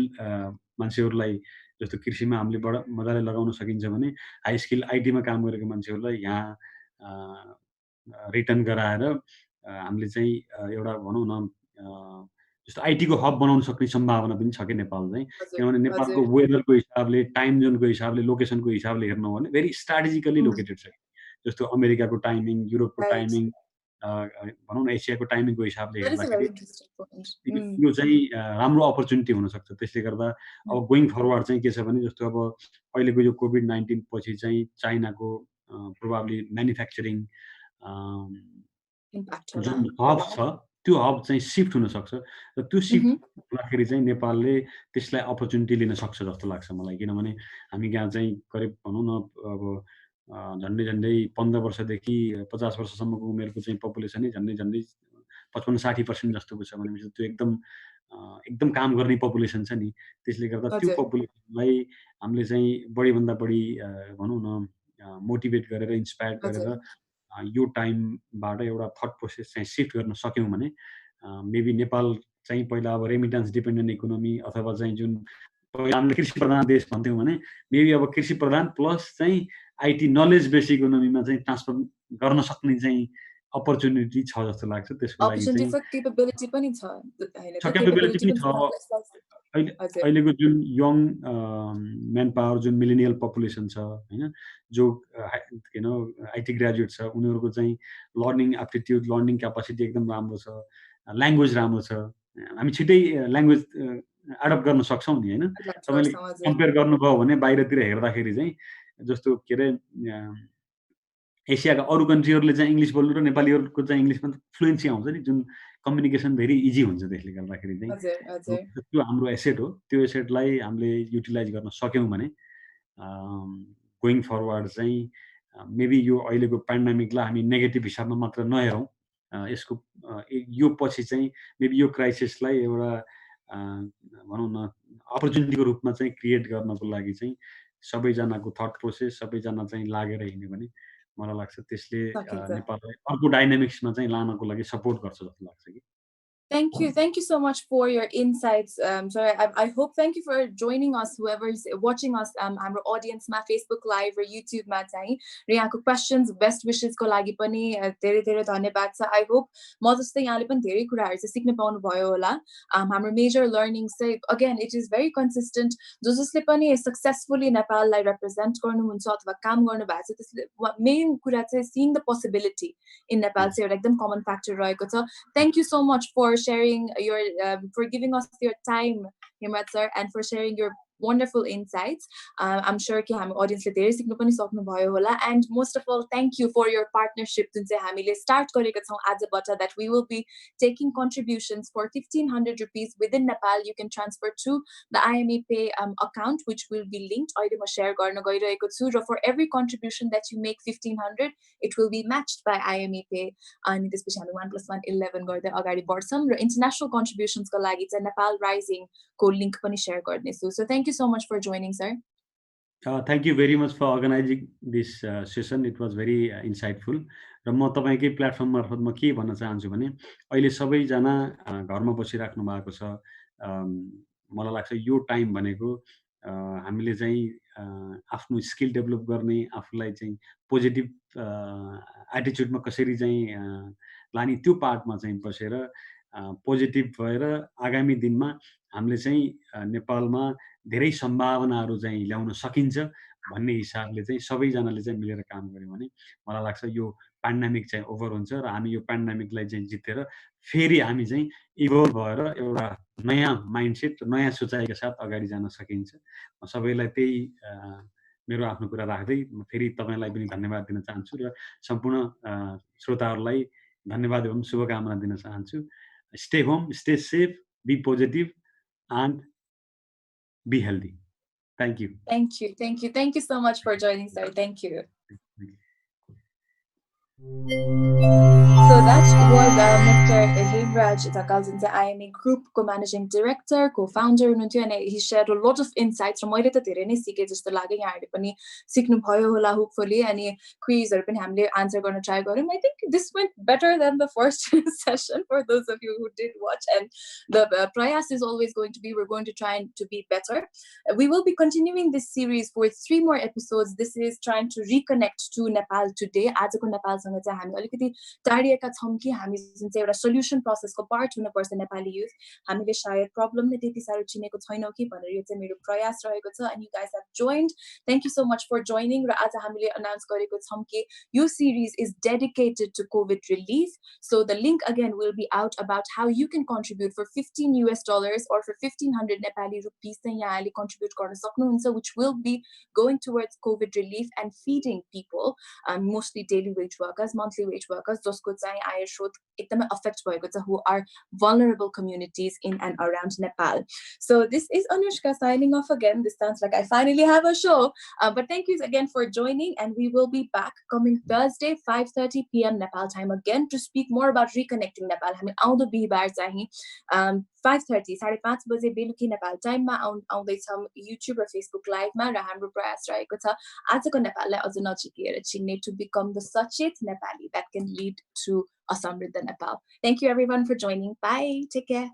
मान्छेहरूलाई जस्तो कृषिमा हामीले मजाले लगाउन सकिन्छ भने हाई स्किल आइटीमा काम गरेको मान्छेहरूलाई यहाँ रिटर्न गराएर हामीले चाहिँ एउटा भनौँ न जस्तो आइटीको हब बनाउन सक्ने सम्भावना पनि छ कि नेपाल चाहिँ। किनभने नेपालको वेदरको हिसाबले, टाइम जोनको हिसाबले, लोकेसनको हिसाबले हेर्नु हो भने भेरी स्ट्राटेजिकली लोकेटेड छ। जस्तो अमेरिकाको टाइमिङ, युरोपको टाइमिङ, भनौँ न एसियाको टाइमिङको हिसाबले हेर्दाखेरि यो चाहिँ राम्रो अपर्च्युनिटी हुनसक्छ। त्यसले गर्दा अब गोइङ फरवर्ड चाहिँ के छ भने जस्तो अब अहिलेको यो कोभिड-19 पछि चाहिँ चाइनाको प्रोबाब्ली म्यानुफ्याक्चरिङ जुन हब छ त्यो हब चाहिँ सिफ्ट हुनसक्छ र त्यो सिफ्ट हुँदाखेरि चाहिँ नेपालले त्यसलाई अपर्च्युनिटी लिन सक्छ जस्तो लाग्छ मलाई। किनभने हामी यहाँ चाहिँ करिब भनौँ न अब झन्डै 15 वर्षदेखि 50 वर्षसम्मको उमेरको चाहिँ पपुलेसनै झन्डै 55-60% जस्तोको छ भनेपछि त्यो एकदम काम गर्ने पपुलेसन छ नि। त्यसले गर्दा त्यो पपुलेसनलाई हामीले चाहिँ बढीभन्दा बढी भनौँ न मोटिभेट गरेर, इन्स्पायर गरेर यो टाइमबाट एउटा थट प्रोसेस चाहिँ सिफ्ट गर्न सक्यौँ भने मेबी नेपाल चाहिँ पहिला अब रेमिटेन्स डिपेन्डेन्ट इकोनोमी अथवा चाहिँ जुन पहिला हामीले कृषि प्रधान देश भन्थ्यौँ भने मेबी अब कृषि प्रधान प्लस चाहिँ आइटी नलेज बेस इकोनोमीमा चाहिँ ट्रान्सफर गर्न सक्ने चाहिँ अपर्च्युनिटी छ जस्तो लाग्छ। त्यसको लागि चाहिँ क्यापेबिलिटी पनि छ। क्यापेबिलिटी पनि छ। अहिलेको जुन यङ म्यान पावर जुन मिलेनियल पपुलेसन छ होइन, जो आइटी ग्रेजुएट छ, उनीहरूको चाहिँ लर्निङ एप्टिट्युड, लर्निङ क्यापासिटी एकदम राम्रो छ, ल्याङ्ग्वेज राम्रो छ। हामी छिट्टै ल्याङ्ग्वेज एडप्ट गर्न सक्छौँ नि होइन। तपाईँले कम्पेयर गर्नुभयो भने बाहिरतिर हेर्दाखेरि चाहिँ जस्तो के अरे एसियाका अरू कन्ट्रीहरूले चाहिँ इङ्ग्लिस बोल्नु र नेपालीहरूको चाहिँ इङ्ग्लिसमा फ्लुएन्सी आउँछ नि, जुन कम्युनिकेसन धेरै इजी हुन्छ। त्यसले गर्दाखेरि चाहिँ त्यो हाम्रो एसेट हो। त्यो एसेटलाई हामीले युटिलाइज गर्न सक्यौँ भने गोइङ फरवर्ड चाहिँ मेबी यो अहिलेको पेन्डेमिकलाई हामी नेगेटिभ हिसाबमा मात्र नहेरौँ। यसको यो पछि चाहिँ मेबी यो क्राइसिसलाई एउटा भनौँ न अपर्च्युनिटीको रूपमा चाहिँ क्रिएट गर्नको लागि चाहिँ सबैजनाको थट प्रोसेस, सबैजना चाहिँ लागेर हिँड्यो भने मलाई लाग्छ त्यसले नेपाललाई अर्को डाइनामिक्समा चाहिँ लानको लागि सपोर्ट गर्छ जस्तो लाग्छ कि। Thank you so much for your insights. So I hope, thank you for joining us, whoever is watching us, our audience ma Facebook Live or YouTube ma chahi र यहाँको questions, best wishes को लागि पनि धेरै धेरै धन्यवाद छ। I hope म जस्तै यहाँले पनि धेरै कुराहरू चाहिँ सिक्न पाउनु भयो होला। हाम्रो major learnings चाहिँ again it is very consistent. जसले पनि successfully नेपाललाई represent गर्नुहुन्छ अथवा काम गर्नु भएको छ त्यसले main कुरा चाहिँ seeing the possibility in Nepal चाहिँ एउटा एकदम common factor रहेको छ। Thank you so much for sharing your for giving us your time, Himrat sir, and for sharing your wonderful insights. I'm sure कि हाम्रो audience ले धेरै सिक्नु पनि सक्नु भयो होला. And most of all, thank you for your partnership जुन चाहिँ हामीले start गरेका छौँ आजबाट, that we will be taking contributions for 1,500 rupees within Nepal. You can transfer to the IME Pay account, which will be linked. अहिले म share गर्न गइरहेको छु र for every contribution that you make 1,500, it will be matched by IME Pay. अनि त्यसपछि हामी 1+1 11 गर्दै अगाडि बढ्छौँ र international contributions को लागि चाहिँ Nepal Rising को link पनि share गर्नेछु. So thank you so much for joining, sir. Thank you very much for organizing this session. It was very insightful. र म तपाईँकै प्लेटफर्म मार्फत म के भन्न चाहन्छु भने अहिले सबैजना घरमा बसिराख्नु भएको छ। मलाई लाग्छ यो टाइम भनेको हामीले चाहिँ आफ्नो स्किल डेभलप गर्ने, आफूलाई चाहिँ पोजिटिभ एटिट्युडमा कसरी चाहिँ लाने त्यो पार्टमा चाहिँ बसेर पोजिटिभ भएर आगामी दिनमा हामीले चाहिँ नेपालमा धेरै सम्भावनाहरू चाहिँ ल्याउन सकिन्छ भन्ने हिसाबले चाहिँ सबैजनाले चाहिँ मिलेर काम गर्यो भने मलाई लाग्छ यो पेन्डेमिक चाहिँ ओभर हुन्छ र हामी यो पेन्डेमिकलाई चाहिँ जितेर फेरि हामी चाहिँ इभल्भ भएर एउटा नयाँ माइन्डसेट नयाँ सोचाइका साथ अगाडि जान सकिन्छ। म सबैलाई त्यही मेरो आफ्नो कुरा राख्दै फेरि तपाईँलाई पनि धन्यवाद दिन चाहन्छु र सम्पूर्ण श्रोताहरूलाई धन्यवाद एवं शुभकामना दिन चाहन्छु। Stay home, stay safe, be positive, and be healthy. Thank you. Thank you. Thank you. Thank you so much for joining, sir. Thank you. So that was Mr. Hemraj Dhakal, IME Group co-managing director, co-founder, and he shared a lot of insights from मैले त धेरै नै सिके जस्तो लाग्यो यहाँहरुले पनि सिक्नु भयो होला hopefully अनि क्विजहरु पनि हामीले आन्सर गर्न ट्राई गर्यौं. I think this went better than the first session for those of you who did watch, and the prayas is always going to be we're going to try to be better. We will be continuing this series for 3 more episodes. This is trying to reconnect to Nepal today. आजको नेपालसँग चाहिँ हामी अलिकति टाढिएका छौं कि हामी जुन चाहिँ एउटा सोल्युसन प्रोसेसको पार्ट हुनुपर्छ नेपाली युथ. हामीले सायद प्रब्लम नै त्यति सारो चिनेको छैनौं कि भनेर यो चाहिँ मेरो प्रयास रहेको छ. And you guys have joined. Thank you so much for joining. र आज हामीले अनाउन्स गरेको छौं कि यो series is dedicated to COVID relief. So the link again will be out about how you can contribute for $15 or for 1500 Nepali rupees चाहिँ यहाँले contribute गर्न सक्नुहुन्छ, which will be going towards COVID relief and feeding people, mostly daily wage workers, monthly wage workers, जसको चाहिँ आय स्रोत एकदमै affect भएको छ, who are vulnerable communities in and around Nepal. So this is Anushka signing off again. This sounds like I finally have a show. But thank you again for joining, and we will be back coming Thursday 5:30 p.m. Nepal time again to speak more about reconnecting Nepal. हामी आउँदो बिहीबार चाहिँ 5:30 5:30 बजे बेलुकी नेपाल टाइममा आउँदैछौं YouTube र Facebook लाइभमा र हाम्रो प्रयास रहेको छ आजको नेपाललाई अझ नजिकिएर चिन्ने to become the Sachet Nepali that can lead to a समृद्ध Nepal. Thank you everyone for joining. Bye. Take care.